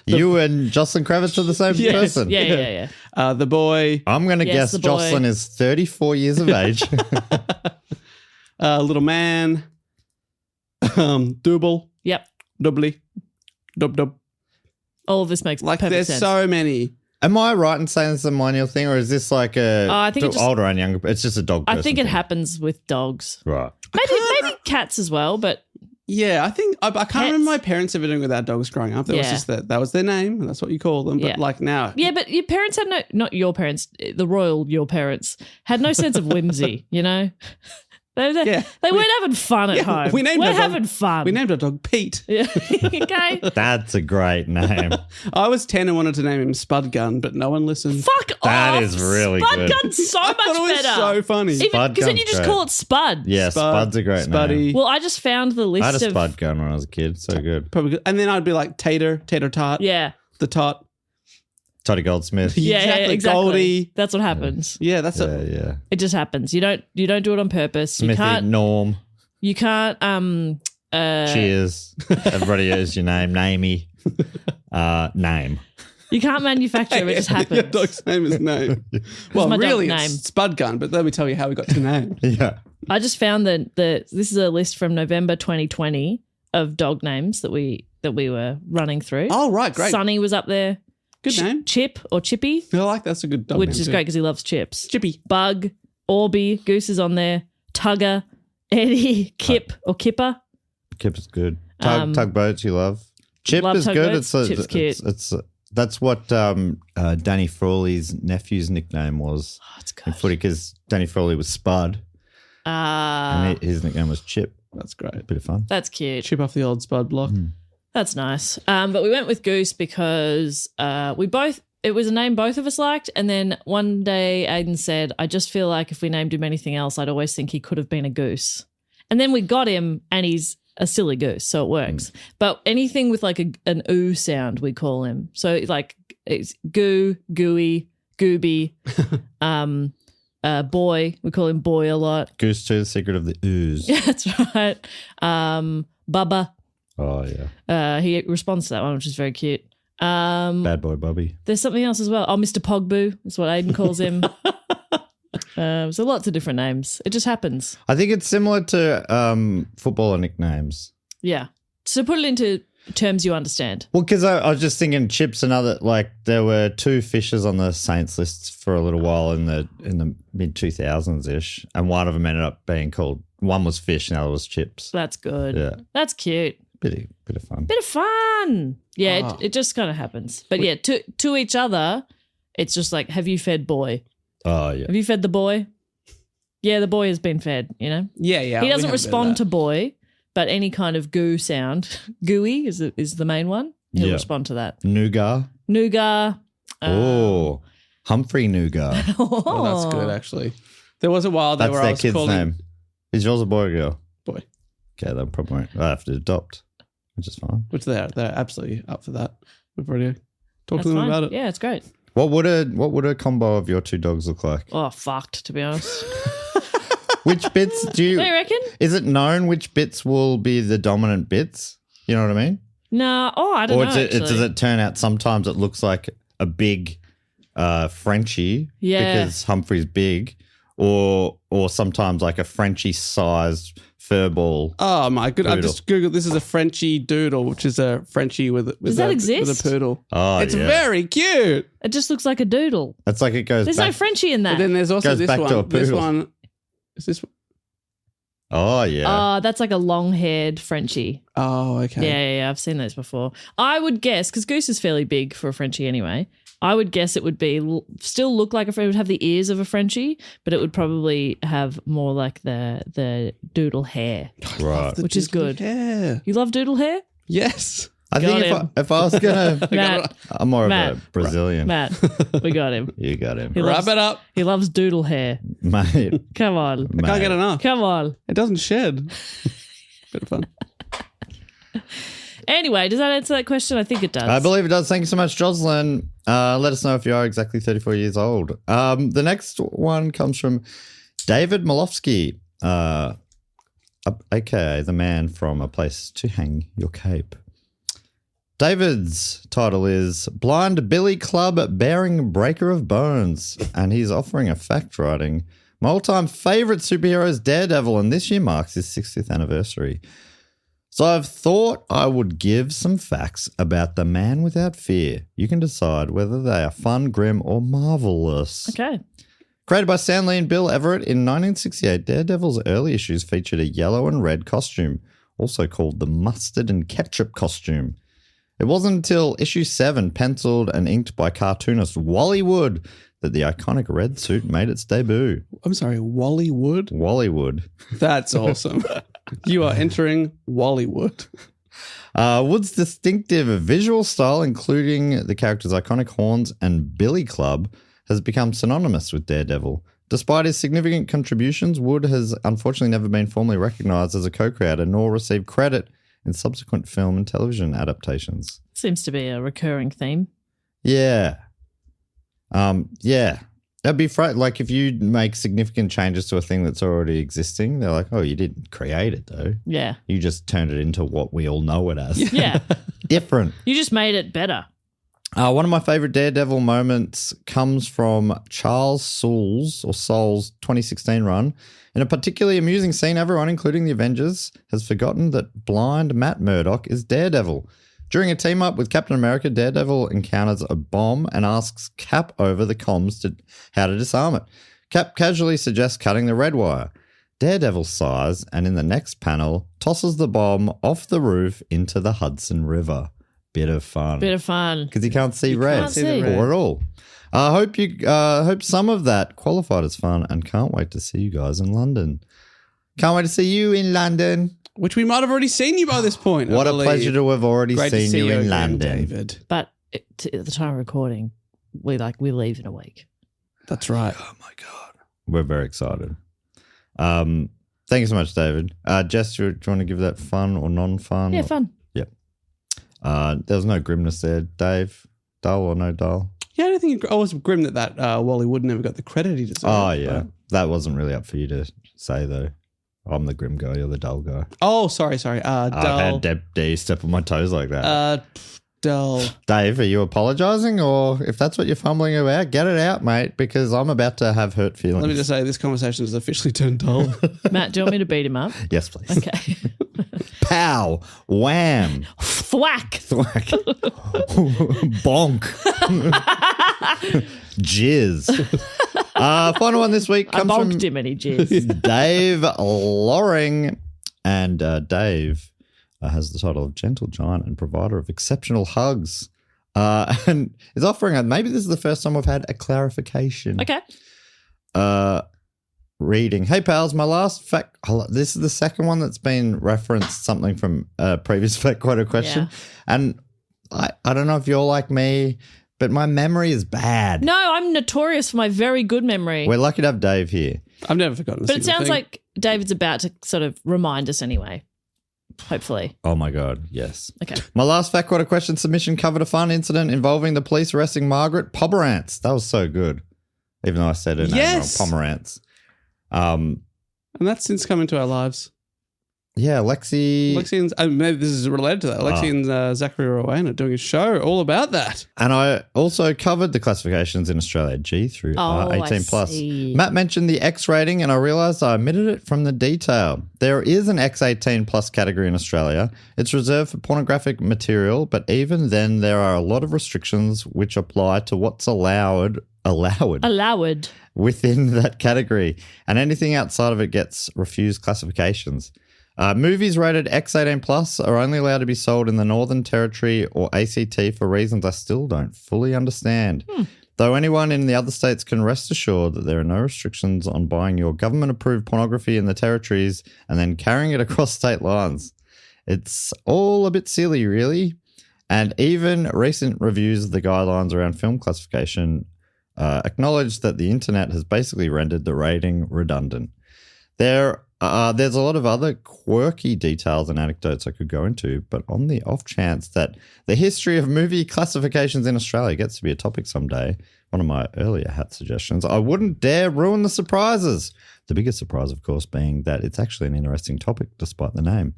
You and Jocelyn Kravitz are the same person. Yeah. The boy, I'm going to Yes, guess the boy. Jocelyn is 34 years of age. little man, Double, Yep. Doubly, Dub. All of this makes Like perfect there's sense. so many. Am I right in saying it's a millennial thing, or is this like I think it just- older and younger? It's just a dog person I think it thing. happens with dogs. Right. Maybe cats as well, but Yeah, I think I can't Pets. remember my parents ever doing with our dogs growing up. That was Yeah. just that was their name, and that's what you call them. But Yeah. like now, yeah, but your parents had not your parents, your parents had no sense of whimsy, you know? They weren't having fun at home. we named We're our dog- having fun. we named our dog Pete. Yeah. Okay. That's a great name. I was 10 and wanted to name him Spud Gun, but no one listened. Fuck That off. is really Spud good. Gun's so I much thought it was better. so funny. Spud Because then you Gun's just great. call it Spud. Yeah, Spud's a great Spuddy. name. Well, I just found the I had list a of Spud gun when I was a kid. So good. Probably good. And then I'd be like Tater Tart, Yeah. the Tot. Toddy Goldsmith. Yeah, Exactly, exactly. Goldie. That's what happens. Yeah, that's Yeah, yeah. It just happens. You don't do it on purpose. Smithy, Norm. You can't Cheers. Everybody knows your name. Namey. Name. you can't manufacture it, it just Your happens. dog's name is name. Well, my dog's really, name? it's Spud Gun, but let me tell you how we got to name. Yeah. I just found that this is a list from November 2020 of dog names that we were running through. Oh, right, great. Sonny was up there. Good name. Chip or Chippy, I like that's a good dog which name is too. great because he loves chips. Chippy. Bug, Orby, Goose is on there. Tugger, Eddie, Kip or Kipper. Kip is good. Tugboats you love. Chip Love is good. tugboats. Chip's cute. It's that's what Danny Frawley's nephew's nickname was Oh, it's in good. footy because Danny Frawley was Spud and his nickname was Chip. That's great. Bit of fun. That's cute. Chip off the old Spud block. That's nice. But we went with Goose because it was a name both of us liked. And then one day Aiden said, I just feel like if we named him anything else, I'd always think he could have been a goose. And then we got him and he's a silly goose, so it works. But anything with like an ooh sound, we call him. So like it's goo, gooey, gooby, boy. We call him boy a lot. Goose 2, the secret of the ooze. Yeah, that's right. Bubba. Oh yeah. He responds to that one, which is very cute. Bad boy Bobby. There's something else as well. Oh, Mr. Pogboo is what Aiden calls him. So lots of different names. It just happens. I think it's similar to footballer nicknames. Yeah. So put it into terms you understand. Well, because I was just thinking Chips another like there were 2 Fishers on the Saints lists for a little while in the mid 2000s ish, and one of them ended up being called. One was Fish, and the other was Chips. That's good. Yeah. That's cute. Bit of fun. Bit of fun. Yeah, it just kind of happens. But yeah, to each other, it's just like, have you fed boy? Oh yeah. Have you fed the boy? Yeah, the boy has been fed, you know? Yeah. He doesn't respond to boy, but any kind of goo sound, gooey is the main one. He'll Yeah. respond to that. Nougat. Nougat. Oh. Humphrey Nougat. Oh, that's good, actually. There was a while there That's where I their was kid's calling name. Is yours a boy or girl? boy, Okay, they'll probably I have to adopt, which is fine. which they're absolutely up for that. We've already talked That's to them fine. about it. Yeah, it's great. What would a combo of your two dogs look like? Oh, fucked, to be honest. Which bits do you? Do you reckon? Is it known which bits will be the dominant bits? You know what I mean? No. Oh, I don't Or know. does it turn out sometimes it looks like a big Frenchie because Humphrey's big, or sometimes like a Frenchie-sized furball. Oh my good! I Poodle. just googled. This is a Frenchie doodle, which is a Frenchie with that exist? with a poodle. Oh, It's yeah. very cute. It just looks like a doodle. It's like it goes There's back. no Frenchie in But that. then there's also Goes this back to a one. This poodle. one is this. Oh yeah. Oh, that's like a long-haired Frenchie. Oh, okay. Yeah. I've seen those before. I would guess, because Goose is fairly big for a Frenchie anyway, I would guess it would be still look like it would have the ears of a Frenchie, but it would probably have more like the doodle hair. right. which is good. Yeah. You love doodle hair? Yes. I Got think him. if I was gonna, Matt, I'm more of Matt. a Brazilian. Matt, we got him. You got him, He Wrap loves, it up. he loves doodle hair. mate. Come on. I can't get enough. Come on. It doesn't shed. Bit of fun. Anyway, does that answer that question? I think it does. I believe it does. Thank you so much, Jocelyn. Let us know if you are exactly 34 years old. The next one comes from David Malofsky, aka the man from A Place to Hang Your Cape. David's title is Blind Billy Club Bearing Breaker of Bones, and he's offering a fact writing. My all-time favourite superhero is Daredevil, and this year marks his 60th anniversary. So I've thought I would give some facts about the Man Without Fear. You can decide whether they are fun, grim, or marvelous. Okay. Created by Stan Lee and Bill Everett in 1968, Daredevil's early issues featured a yellow and red costume, also called the mustard and ketchup costume. It wasn't until issue 7, penciled and inked by cartoonist Wally Wood, that the iconic red suit made its debut. I'm sorry, Wally Wood? Wally Wood. That's awesome. You are entering Wallywood. Wood's distinctive visual style, including the character's iconic horns and Billy Club, has become synonymous with Daredevil. Despite his significant contributions, Wood has unfortunately never been formally recognized as a co-creator nor received credit in subsequent film and television adaptations. Seems to be a recurring theme. Yeah. Yeah. That'd be like if you make significant changes to a thing that's already existing, they're like, oh, you didn't create it though. Yeah. You just turned it into what we all know it as. Yeah. Different. You just made it better. One of my favorite Daredevil moments comes from Charles Soule's 2016 run. In a particularly amusing scene, everyone, including the Avengers, has forgotten that blind Matt Murdock is Daredevil. During a team-up with Captain America, Daredevil encounters a bomb and asks Cap over the comms how to disarm it. Cap casually suggests cutting the red wire. Daredevil sighs and in the next panel tosses the bomb off the roof into the Hudson River. Bit of fun. Because he can't see red can't see the red. or at all. I hope some of that qualified as fun and can't wait to see you guys in London. Can't wait to see you in London. Which we might have already seen you by this point. What I a believe. pleasure to have already Great to seen see you in again, London. David. But at the time of recording, we leave in a week. That's right. Oh my God. We're very excited. Thank you so much, David. Jess, do you want to give that fun or non-fun? Yeah, fun. Yep. There was no grimness there. Dave, dull or no dull? Yeah, I don't think I was grim that Wally Wood never got the credit he deserved. Oh, yeah. but- That wasn't really up for you to say, though. I'm the grim guy. You're the dull guy. Oh, sorry. Dull. I've had dare you step on my toes like that. Dull. Dave, are you apologising? Or if that's what you're fumbling about, get it out, mate, because I'm about to have hurt feelings. Let me just say, this conversation has officially turned dull. Matt, do you want me to beat him up? Yes, please. Okay. Pow. Wham. Thwack. Thwack. Bonk. Jizz. Final one this week I comes from bonked him and he jizzed. Dave Loring. And Dave has the title of Gentle Giant and Provider of Exceptional Hugs. And is offering, maybe this is the first time we've had a clarification. Okay. Reading. Hey, pals, my last fact. This is the second one that's been referenced something from a previous fact quote or question. Yeah. And I don't know if you're like me, but my memory is bad. No, I'm notorious for my very good memory. We're lucky to have Dave here. I've never forgotten a But it single sounds thing. like David's about to sort of remind us anyway. Hopefully. Oh my God, yes. Okay. My last Fat Quarter question submission covered a fun incident involving the police arresting Margaret Pomerantz. That was so good, even though I said her name wrong, Pomerantz. And that's since come into our lives. Yeah, Lexi. Lexi and maybe this is related to that. Lexi and Zachary Rowan are doing a show all about that. And I also covered the classifications in Australia, G through I 18 plus. see. Matt mentioned the X rating, and I realised I omitted it from the detail. There is an X18 plus category in Australia. It's reserved for pornographic material, but even then, there are a lot of restrictions which apply to what's allowed within that category, and anything outside of it gets refused classifications. Movies rated X18 plus are only allowed to be sold in the Northern Territory or ACT for reasons I still don't fully understand. Though anyone in the other states can rest assured that there are no restrictions on buying your government-approved pornography in the territories and then carrying it across state lines. It's all a bit silly, really. And even recent reviews of the guidelines around film classification acknowledge that the internet has basically rendered the rating redundant. There's a lot of other quirky details and anecdotes I could go into, but on the off chance that the history of movie classifications in Australia gets to be a topic someday, one of my earlier hat suggestions, I wouldn't dare ruin the surprises. The biggest surprise, of course, being that it's actually an interesting topic despite the name.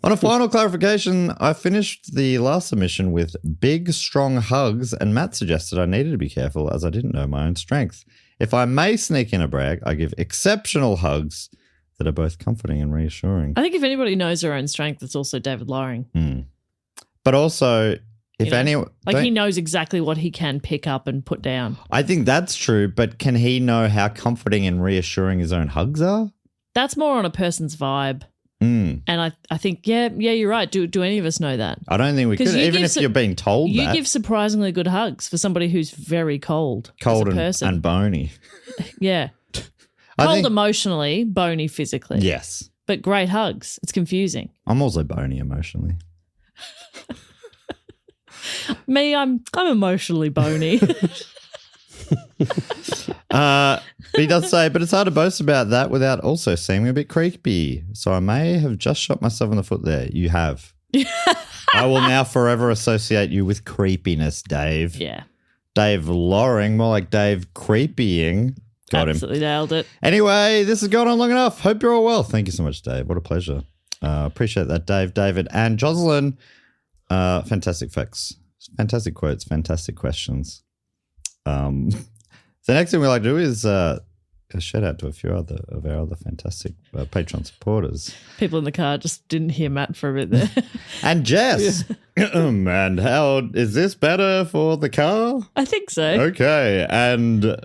On a final clarification, I finished the last submission with big, strong hugs, and Matt suggested I needed to be careful as I didn't know my own strength. If I may sneak in a brag, I give exceptional hugs that are both comforting and reassuring. I think if anybody knows their own strength, it's also David Loring. But also, if anyone... he knows exactly what he can pick up and put down. I think that's true, but can he know how comforting and reassuring his own hugs are? That's more on a person's vibe. And I think, yeah, you're right. Do any of us know that? I don't think we could, even if you're being told that. You give surprisingly good hugs for somebody who's very cold as a person. and bony. Yeah. Cold emotionally, bony physically. Yes. But great hugs. It's confusing. I'm also bony emotionally. Me, I'm emotionally bony. He does say, but it's hard to boast about that without also seeming a bit creepy. So I may have just shot myself in the foot there. You have. I will now forever associate you with creepiness, Dave. Yeah. Dave Loring, more like Dave Creepying. Got him. Absolutely nailed it. Anyway, this has gone on long enough. Hope you're all well. Thank you so much, Dave. What a pleasure. Appreciate that, Dave, David, and Jocelyn. Fantastic facts. Fantastic quotes. Fantastic questions. The next thing we like to do is a shout out to a few of our other fantastic Patreon supporters. People in the car just didn't hear Matt for a bit there. And Jess. And how is this better for the car? I think so. Okay. And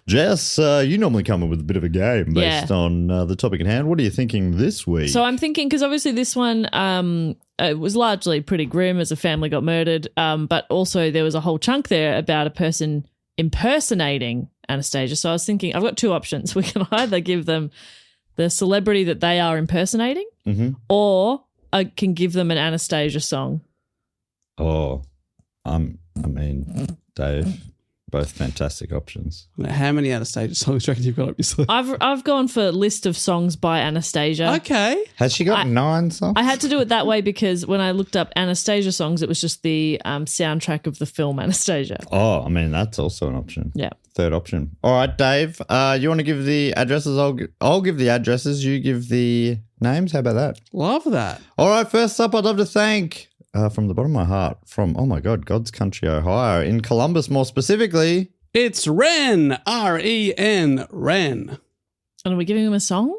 Jess, you normally come up with a bit of a game based on the topic at hand. What are you thinking this week? So I'm thinking, because obviously this one it was largely pretty grim as a family got murdered, but also there was a whole chunk there about a person impersonating Anastasia. So I was thinking, I've got two options. We can either give them the celebrity that they are impersonating, or I can give them an Anastasia song. Oh, I mean, Dave, both fantastic options. How many Anastasia songs do you reckon you've got up your sleeve? I've gone for a list of songs by Anastasia. Okay. Has she got 9 songs? I had to do it that way because when I looked up Anastasia songs, it was just the soundtrack of the film Anastasia. Oh, I mean, that's also an option. Yeah. Third option. All right, Dave, you want to give the addresses? I'll give the addresses. You give the names. How about that? Love that. All right, first up, I'd love to thank, from the bottom of my heart, from, oh my God, God's Country, Ohio, in Columbus more specifically. It's Ren, R-E-N, Ren. And are we giving him a song?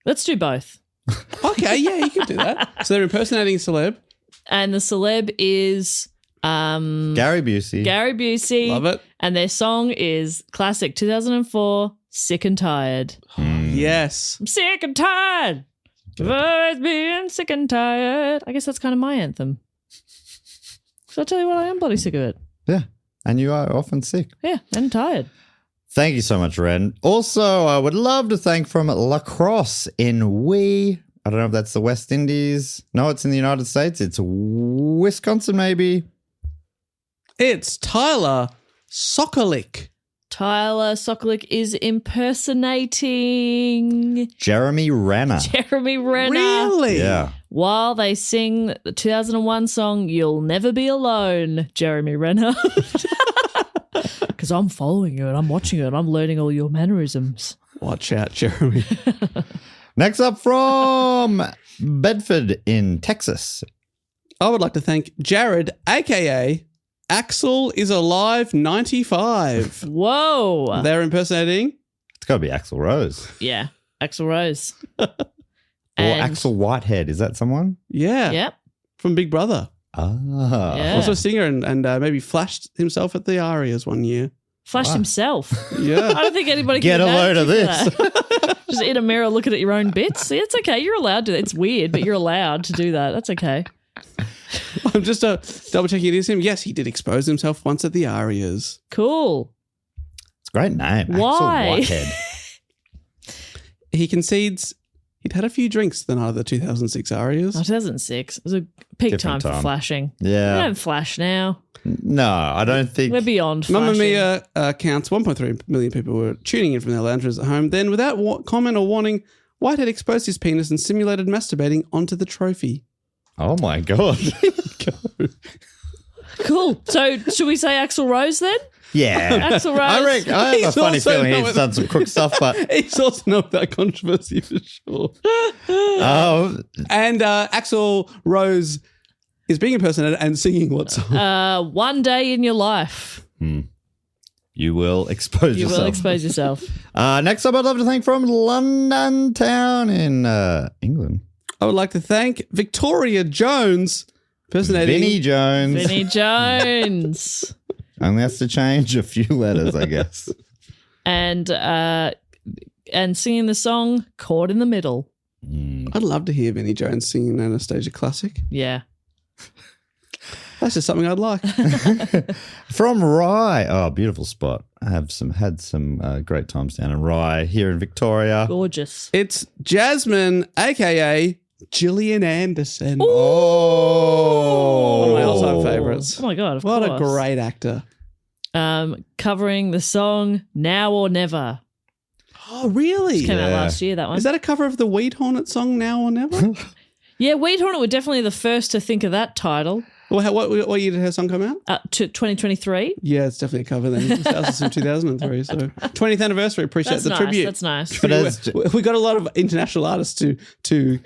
Let's do both. Okay, yeah, you can do that. So they're impersonating a celeb. And the celeb is Gary Busey. Gary Busey. Love it. And their song is classic 2004, Sick and Tired. Yes. I'm sick and tired of always being sick and tired. I guess that's kind of my anthem. So I tell you what, I am bloody sick of it. Yeah, and you are often sick. Yeah, and tired. Thank you so much, Ren. Also, I would love to thank from La Crosse in I don't know if that's the West Indies. No, it's in the United States. It's Wisconsin, maybe. It's Tyler Sokolic. Tyler Sokolic is impersonating Jeremy Renner. Jeremy Renner. Really? Yeah. While they sing the 2001 song You'll Never Be Alone, Jeremy Renner. Because I'm following you and I'm watching it and I'm learning all your mannerisms. Watch out, Jeremy. Next up from Bedford in Texas. I would like to thank Jared, a.k.a. Axel is Alive 95. Whoa. They're impersonating. It's got to be Axl Rose. Yeah, Axl Rose. Or Axel Whitehead. Is that someone? Yeah. Yep. From Big Brother. Ah. Yeah. Also a singer and maybe flashed himself at the Arias one year. Flashed himself. Yeah. I don't think anybody Get can a load of this. this. Just in a mirror looking at your own bits. It's okay. You're allowed to. It's weird, but you're allowed to do that. That's okay. I'm just double checking it is him. Yes, he did expose himself once at the Arias. Cool. It's a great name. Why? Axel Whitehead. He concedes he'd had a few drinks the night of the 2006 Arias. 2006. It was a peak Different time for time. flashing. Yeah. We don't flash now. No, I don't think. We're beyond flashing. Mamma Mia counts 1.3 million people were tuning in from their lounges at home. Then, without comment or warning, Whitehead exposed his penis and simulated masturbating onto the trophy. Oh my God. Cool. So should we say Axl Rose then? Yeah. Axl Rose. I have He's a funny also feeling not he's with- done some crook stuff, but He's also not that controversy for sure. And Axl Rose is being impersonated and singing what song? One Day in Your Life. you will expose You yourself. will expose yourself. Next up, I'd love to thank from London Town in England. I would like to thank Victoria Jones impersonating Vinnie Jones. Vinnie Jones. Only has to change a few letters, I guess. And singing the song Caught in the Middle. I'd love to hear Vinnie Jones singing an Anastasia classic. Yeah. That's just something I'd like. From Rye. Oh, beautiful spot. I have had some great times down in Rye here in Victoria. Gorgeous. It's Jasmine, a.k.a. Gillian Anderson. Oh. One of my all-time favourites. Oh my God, of What course. a great actor. Covering the song Now or Never. Oh, really? Came out Yeah. last year, that one. Is that a cover of the Weed Hornet song Now or Never? Yeah, Weed Hornet were definitely the first to think of that title. Well, what year did her song come out? To 2023. Yeah, it's definitely a cover then. It was in 2003. So 20th anniversary. Appreciate That's the nice. tribute. That's nice. But as, We got a lot of international artists to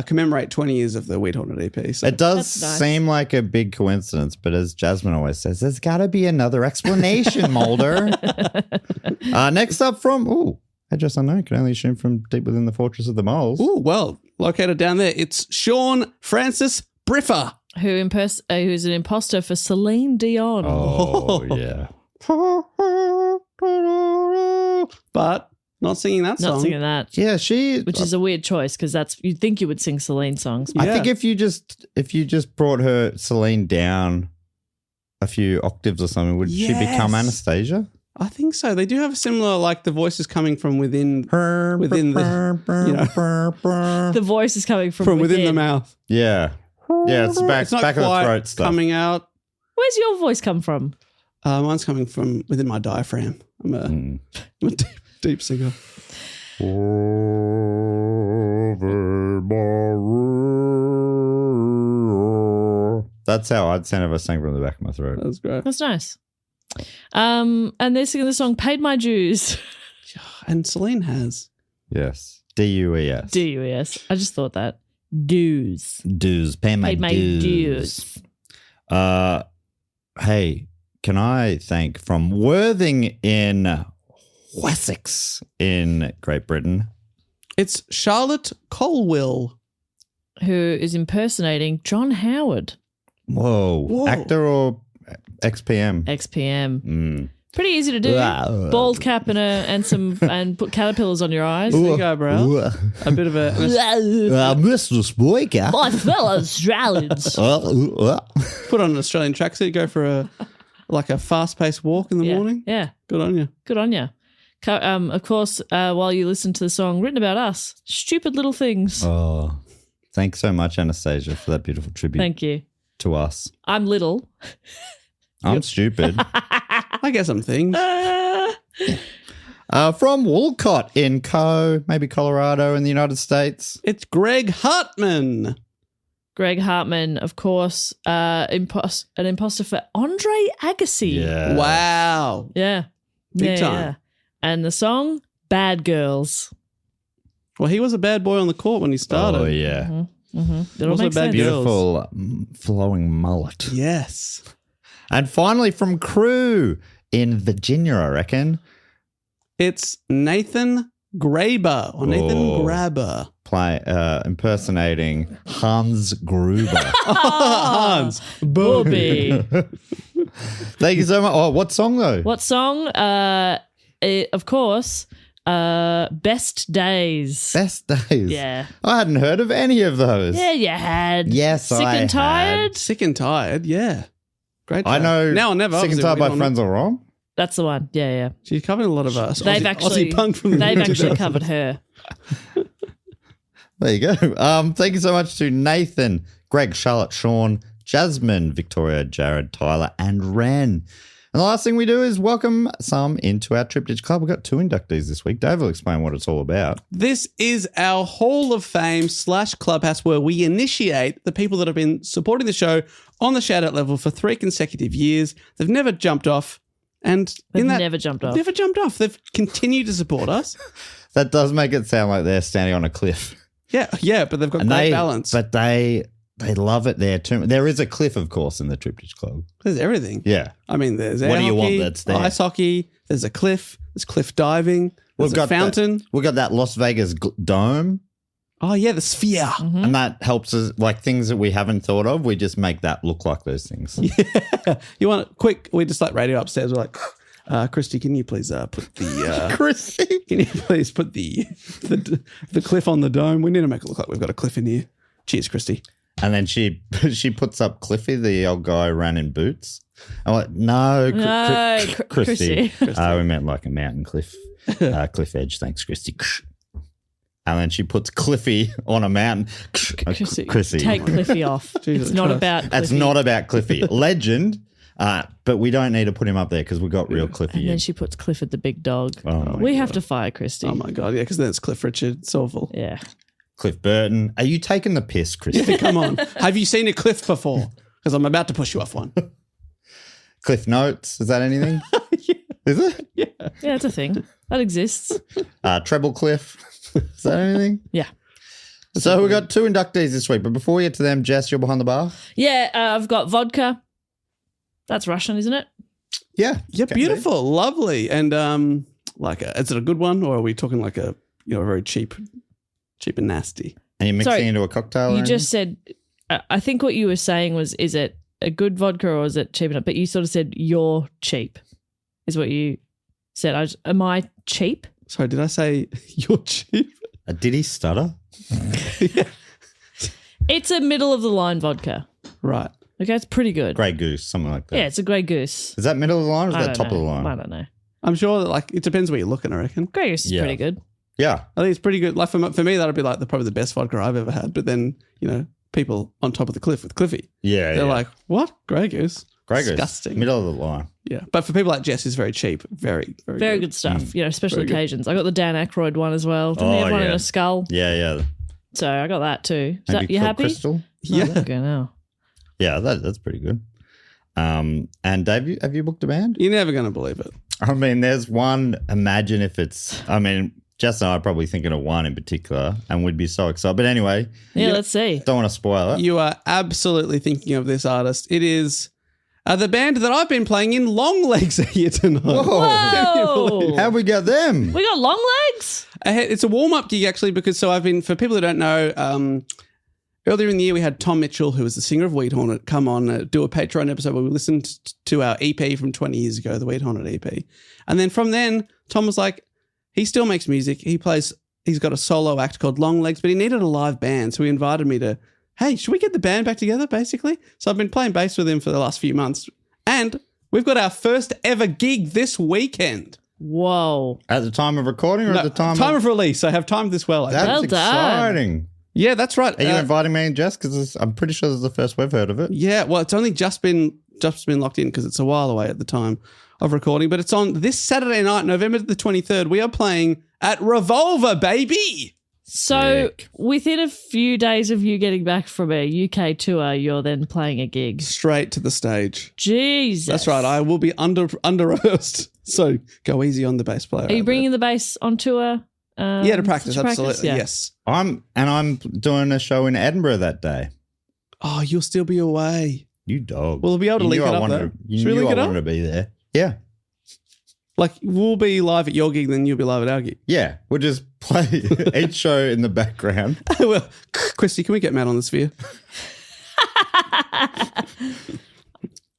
commemorate 20 years of the Weed Hornet EP. So. it does That's nice. seem like a big coincidence, but as Jasmine always says, there's got to be another explanation, Mulder. Next up from, Address Unknown, can only assume from deep within the Fortress of the Moles. Ooh, well, located down there, it's Sean Francis Briffer. Who's an imposter for Celine Dion. Oh, yeah. But not singing that song. Not singing that. Yeah, Which is a weird choice because you'd think you would sing Celine songs. Yeah. I think if you just brought her Celine down a few octaves or something, would she become Yes. Anastasia? I think so. They do have a similar, like the voices coming from within the, The voice is coming from within the mouth. Yeah. Yeah, it's back It's not of the quite throat stuff. coming out. Where's your voice come from? Mine's coming from within my diaphragm. I'm a deep singer. That's how I'd sound if I sang from the back of my throat. That's great. That's nice. And they're singing the song Paid My Dues. And Celine has. Yes. D-U-E-S. D-U-E-S. I just thought that. Dues. Dues. Pay my Paid my dues. dues. Hey, can I thank from Worthing in Wessex in Great Britain? It's Charlotte Colwell. Who is impersonating John Howard, Whoa. Actor or XPM? XPM. Pretty easy to do. Wow. Bald cap and put caterpillars on your eyes. There you go, bro. A bit of a... Mr. Spoiker. My fellow Australians. Put on an Australian tracksuit, go for a fast-paced walk in the morning. Yeah. Good on you. Good on you. Of course, while you listen to the song written about us, Stupid Little Things. Oh, thanks so much, Anastasia, for that beautiful tribute Thank you. to us. I'm little. I'm stupid. I get some things. From Wolcott in maybe Colorado in the United States. It's Greg Hartman. Greg Hartman, of course, an imposter for Andre Agassi. Yeah. Wow. Yeah. Big time. Yeah. And the song, Bad Girls. Well, he was a bad boy on the court when he started. Oh, yeah. It all Also makes Bad sense. Girls. Beautiful flowing mullet. Yes. And finally from Crew in Virginia, I reckon. It's Nathan Graber or Nathan Grabber. Impersonating Hans Gruber. Hans. Booby. Thank you so much. Oh, what song though? What song? Of course, Best Days. Best Days. Yeah. I hadn't heard of any of those. Yeah, you had. Yes, Sick I and Tired? had. Sick and Tired, yeah. Great I track. know. Now or Never. Sick and obviously, Tired we by don't- Friends Are Wrong. That's the one. Yeah, yeah. She's covered a lot of They've Aussie punk from the they've actually 2000s. covered her. There you go. Thank you so much to Nathan, Greg, Charlotte, Sean, Jasmine, Victoria, Jared, Tyler, and Ren. And the last thing we do is welcome some into our Triptych Club. We've got 2 inductees this week. Dave will explain what it's all about. This is our Hall of Fame / Clubhouse where we initiate the people that have been supporting the show on the shout-out level for 3 consecutive years. They've never jumped off. And They've in that, never jumped off. Never jumped off. They've continued to support us. That does make it sound like they're standing on a cliff. Yeah, but they've got And great balance. But they love it there too. There is a cliff, of course, in the Triptych Club. There's everything. Yeah. I mean, there's What air do you want hockey, that's there? ice hockey, there's a cliff, there's cliff diving, there's a fountain. We've got that Las Vegas dome. Oh, yeah, the sphere. Mm-hmm. And that helps us, like things that we haven't thought of, we just make that look like those things. You want it quick? We just like radio upstairs. We're like, Christy, can you please put the Chrissy. can you please put the cliff on the dome? We need to make it look like we've got a cliff in here. Cheers, Christy. And then she puts up Cliffy, the old guy who ran in boots. I'm like, no, Christy. We meant like a mountain cliff, cliff edge. Thanks, Christy. And then she puts Cliffy on a mountain. Chrissy. Take Cliffy off. Jesus It's not Christ. about Cliffy. That's not about Cliffy. Legend. But we don't need to put him up there because we've got real Cliffy. And then in. she puts Clifford the big dog. Oh my We have to fire Christy. Oh my god, yeah, because then it's Cliff Richard. It's awful. Yeah. Cliff Burton. Are you taking the piss, Christy? Come on, have you seen a cliff before? Because I'm about to push you off one. Cliff Notes. Is that anything? Is it? Yeah, it's a thing. That exists. Treble Cliff. Is that anything? Yeah. So we've got 2 inductees this week. But before we get to them, Jess, you're behind the bar? Yeah, I've got vodka. That's Russian, isn't it? Yeah. Yeah, Can be. beautiful, lovely, and is it a good one, or are we talking like a very cheap and nasty? And you're mixing Sorry, into a cocktail? You or just said, I think what you were saying was, is it a good vodka or is it cheap enough? But you sort of said, you're cheap, is what you said. Am I cheap? Sorry, did I say you're cheap? Did he stutter? It's a middle of the line vodka. Right. Okay, it's pretty good. Grey Goose, something like that. Yeah, it's a Grey Goose. Is that middle of the line or is I that don't top know. of the line? I don't know. I'm sure that it depends where you're looking, I reckon. Grey Goose is Yeah. pretty good. Yeah. I think it's pretty good. Like for me, that'd be like probably the best vodka I've ever had. But then, people on top of the cliff with Cliffy, Yeah. they're like, what? Grey Goose? Grey Goose. Disgusting. Middle of the line. Yeah. But for people like Jess, it's very cheap. Very, very, Very good stuff. Special Very good. occasions. I got the Dan Aykroyd one as well. Didn't he have one in a skull? Yeah. So I got that too. Is Maybe that, you called happy? Crystal. Yeah. Okay, now. Yeah, that's pretty good. And Dave, have you booked a band? You're never going to believe it. I mean, there's one. Imagine if it's. I mean, Jess and I are probably thinking of one in particular, and we'd be so excited. But anyway, Yeah, let's see. don't want to spoil it. You are absolutely thinking of this artist. It is the band that I've been playing in. Long Legs are here tonight. Whoa! How'd we get them? We got long legs? It's a warm-up gig, actually, because for people who don't know, earlier in the year we had Tom Mitchell, who was the singer of Weed Hornet, come on do a Patreon episode where we listened to our EP from 20 years ago, the Weed Hornet EP. And then from then, Tom was like, he still makes music. He's got a solo act called Long Legs, but he needed a live band. So he invited me to, hey, should we get the band back together, basically? So I've been playing bass with him for the last few months. And we've got our first ever gig this weekend. Whoa. At the time of recording or No, at the time of release. I have timed this well. I think. That's Well done. exciting. Yeah, that's right. Are you inviting me and Jess? Because I'm pretty sure this is the first we've heard of it. Yeah, well, it's only just been just been locked in because it's a while away at the time of recording. But it's on this Saturday night, November the 23rd. We are playing at Revolver, baby. So Sick. within a few days of you getting back from a UK tour, you're then playing a gig. Straight to the stage. Jesus. That's right. I will be under rehearsed. So go easy on the bass player. Are you bringing the bass on tour? Yeah, to practice. Absolutely. Yeah. Yes. I'm doing a show in Edinburgh that day. Oh, you'll still be away. You dog. We'll be able to You link knew it I up wanted there. to- You Should we knew link I it up? wanted to be there. Yeah. Like, we'll be live at your gig, then you'll be live at our gig. Yeah. We'll just play each show in the background. Well, Christy, can we get Matt on the sphere?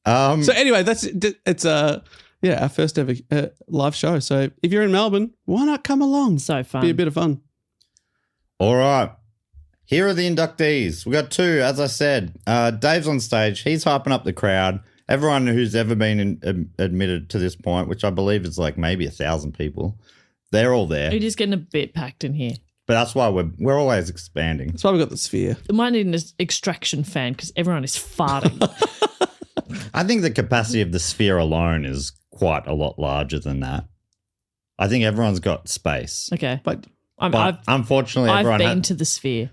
So anyway, it's our first ever live show. So if you're in Melbourne, why not come along? So fun. Be a bit of fun. All right. Here are the inductees. We got two, as I said. Dave's on stage. He's hyping up the crowd. Everyone who's ever been admitted to this point, which I believe is like maybe 1,000 people, they're all there. You're just getting a bit packed in here. But that's why we're always expanding. That's why we got the sphere. We might need an extraction fan because everyone is farting. I think the capacity of the sphere alone is quite a lot larger than that. I think everyone's got space. Okay. But But unfortunately, I've everyone been to the sphere.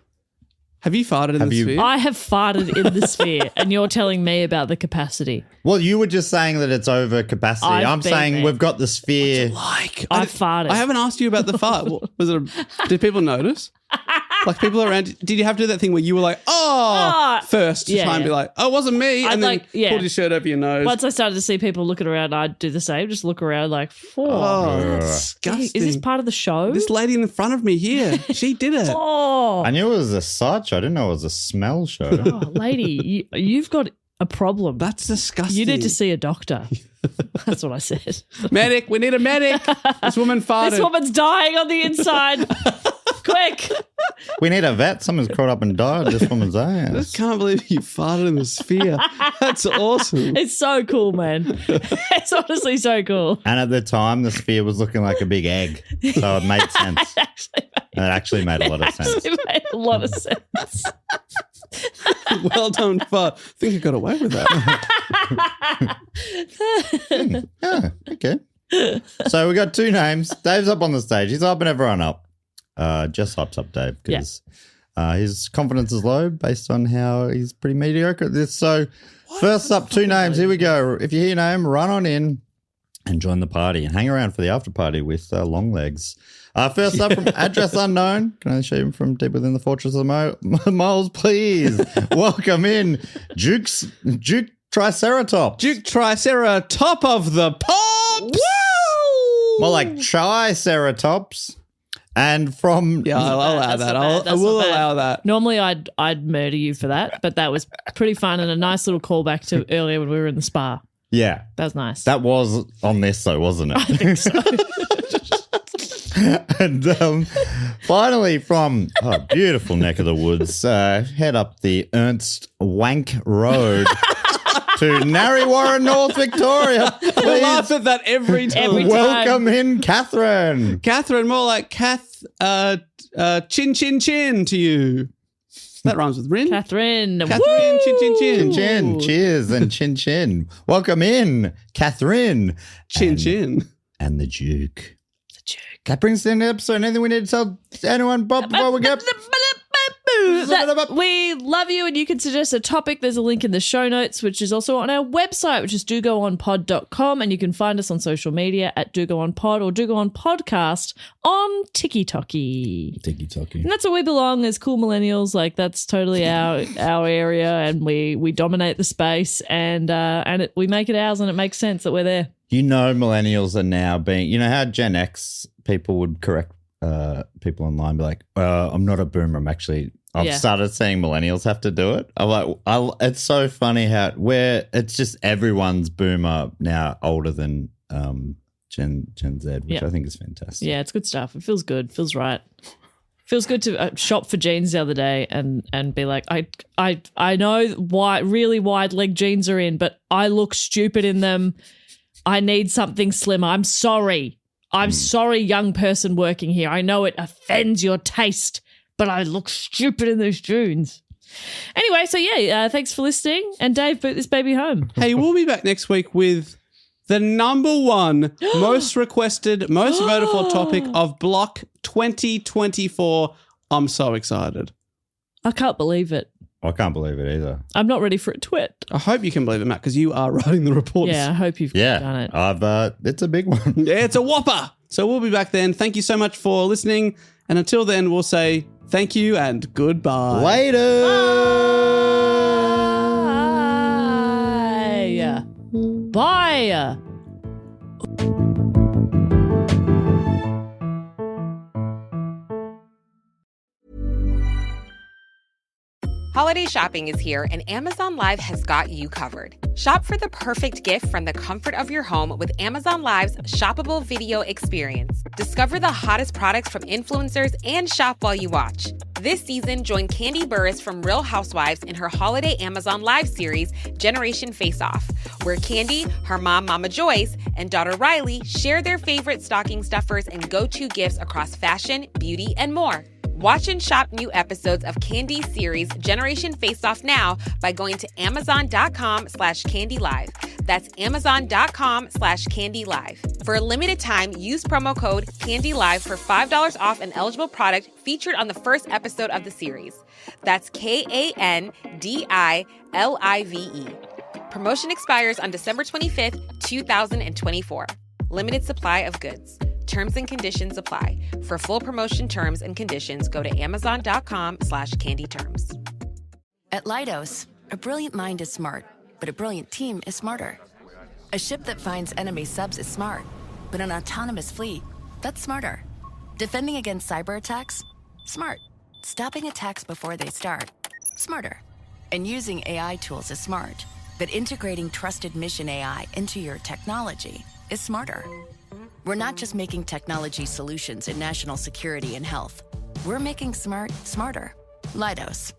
have you farted in the sphere? I have farted in the sphere, and you're telling me about the capacity. Well, you were just saying that it's over capacity. I've I'm been saying there. we've got the sphere. Like, I've farted. I haven't asked you about the fart. Was it? Did people notice? Like people around? Did you have to do that thing where you were like, first to yeah, try and be yeah. like, oh, it wasn't me, I'd and then like- yeah. pulled your shirt over your nose. Once I started to see people looking around, I'd do the same. Just look around like, Oh, disgusting. is this part of the show? This lady in front of me here, she did it. Oh, I knew it was a sight show. I didn't know it was a smell show. oh, lady, you've got a problem. That's disgusting. You need to see a doctor. That's what I said. Medic, we need a medic. This woman farted. This woman's dying on the inside. Quick. We need a vet. Someone's crawled up and died. This woman's I ass. just can't believe you farted in the sphere. That's awesome. It's so cool, man. It's honestly so cool. And at the time, the sphere was looking like a big egg. So it made sense. It actually made a lot of sense. It made a lot of sense. Well done, fart. I think you got away with that. Yeah, okay. So we got two names. Dave's up on the stage. He's hyping everyone up. Just hypes up Dave because his confidence is low based on how he's pretty mediocre at this. So first up, two names. Here we go. If you hear your name, run on in and join the party and hang around for the after party with long legs. First up from Address Unknown. Can I show him from deep within the fortress of the moles, please? Welcome in Duke Triceratops. Duke Tricera, top of the pops. Woo! More like Triceratops. And from Yeah, I'll allow That's that. not bad. I That's will not bad. allow that. Normally, I'd murder you for that, but that was pretty fun and a nice little callback to earlier when we were in the spa. yeah, That was nice. that was on this though, wasn't it? I think so. And finally, from beautiful neck of the woods, head up the Ernst Wank Road to Narre North Victoria. I laugh at that every time. Every time. Welcome in, Catherine. Catherine, more like chin chin chin to you. That rhymes with Rin. Catherine. Catherine, Woo! chin chin chin. Chin, cheers, and chin chin. Welcome in, Catherine. Chin And- chin. And the Duke. The Duke. That brings to the end of the episode. Anything we need to tell anyone, Bob, before we go? We love you, and you can suggest a topic. There's a link in the show notes, which is also on our website, which is dogoonpod.com, and you can find us on social media at dogoonpod or dogoonpodcast on TikToky. Tiki-toki. And that's where we belong as cool millennials. Like, that's totally our area, and we dominate the space, and we make it ours, and it makes sense that we're there. You know, millennials are now being, you know how Gen X people would correct people online, be like, I'm not a boomer. I've Yeah. started seeing millennials have to do it. I'm like, it's so funny how it's just everyone's boomer now older than Gen Z, which Yeah. I think is fantastic. Yeah, it's good stuff. It feels good. Feels right. Feels good to shop for jeans the other day and be like, I know really wide leg jeans are in, but I look stupid in them. I need something slimmer. I'm sorry. I'm sorry, young person working here. I know it offends your taste, but I look stupid in those jeans. Anyway, so thanks for listening. And Dave, boot this baby home. Hey, we'll be back next week with the number one most requested, most voted for topic of Block 2024. I'm so excited. I can't believe it. I can't believe it either. I'm not ready for it to twit. I hope you can believe it, Matt, because you are writing the reports. Yeah, I hope you've done it. It's a big one. Yeah, it's a whopper. So we'll be back then. Thank you so much for listening. And until then, we'll say thank you and goodbye. Later. Bye. Holiday shopping is here, and Amazon Live has got you covered. Shop for the perfect gift from the comfort of your home with Amazon Live's shoppable video experience. Discover the hottest products from influencers and shop while you watch. This season, join Candy Burris from Real Housewives in her holiday Amazon Live series, Generation Face Off, where Candy, her mom, Mama Joyce, and daughter Riley share their favorite stocking stuffers and go-to gifts across fashion, beauty, and more. Watch and shop new episodes of Candy's series Generation Face Off now by going to amazon.com/candylive. That's amazon.com/candylive. For a limited time, use promo code CANDYLIVE for $5 off an eligible product featured on the first episode of the series. That's KANDILIVE. Promotion expires on December 25th, 2024. Limited supply of goods. Terms and conditions apply. For full promotion terms and conditions, go to amazon.com/candyterms. At Leidos, a brilliant mind is smart, but a brilliant team is smarter. A ship that finds enemy subs is smart, but an autonomous fleet, that's smarter. Defending against cyber attacks? Smart. Stopping attacks before they start? Smarter. And using AI tools is smart, but integrating trusted mission AI into your technology is smarter. We're not just making technology solutions in national security and health. We're making smart smarter. Leidos.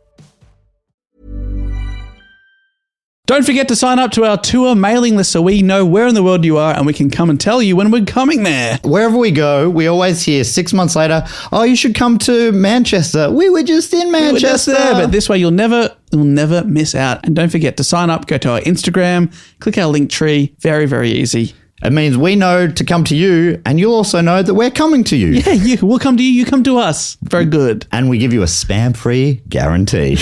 Don't forget to sign up to our tour mailing list so we know where in the world you are and we can come and tell you when we're coming there. Wherever we go, we always hear 6 months later, oh, you should come to Manchester. We were just in Manchester. We were just there, but this way you'll never miss out. And don't forget to sign up, go to our Instagram, click our link tree. Very, very easy. It means we know to come to you, and you'll also know that we're coming to you. Yeah, we'll come to you, you come to us. Very good. And we give you a spam-free guarantee.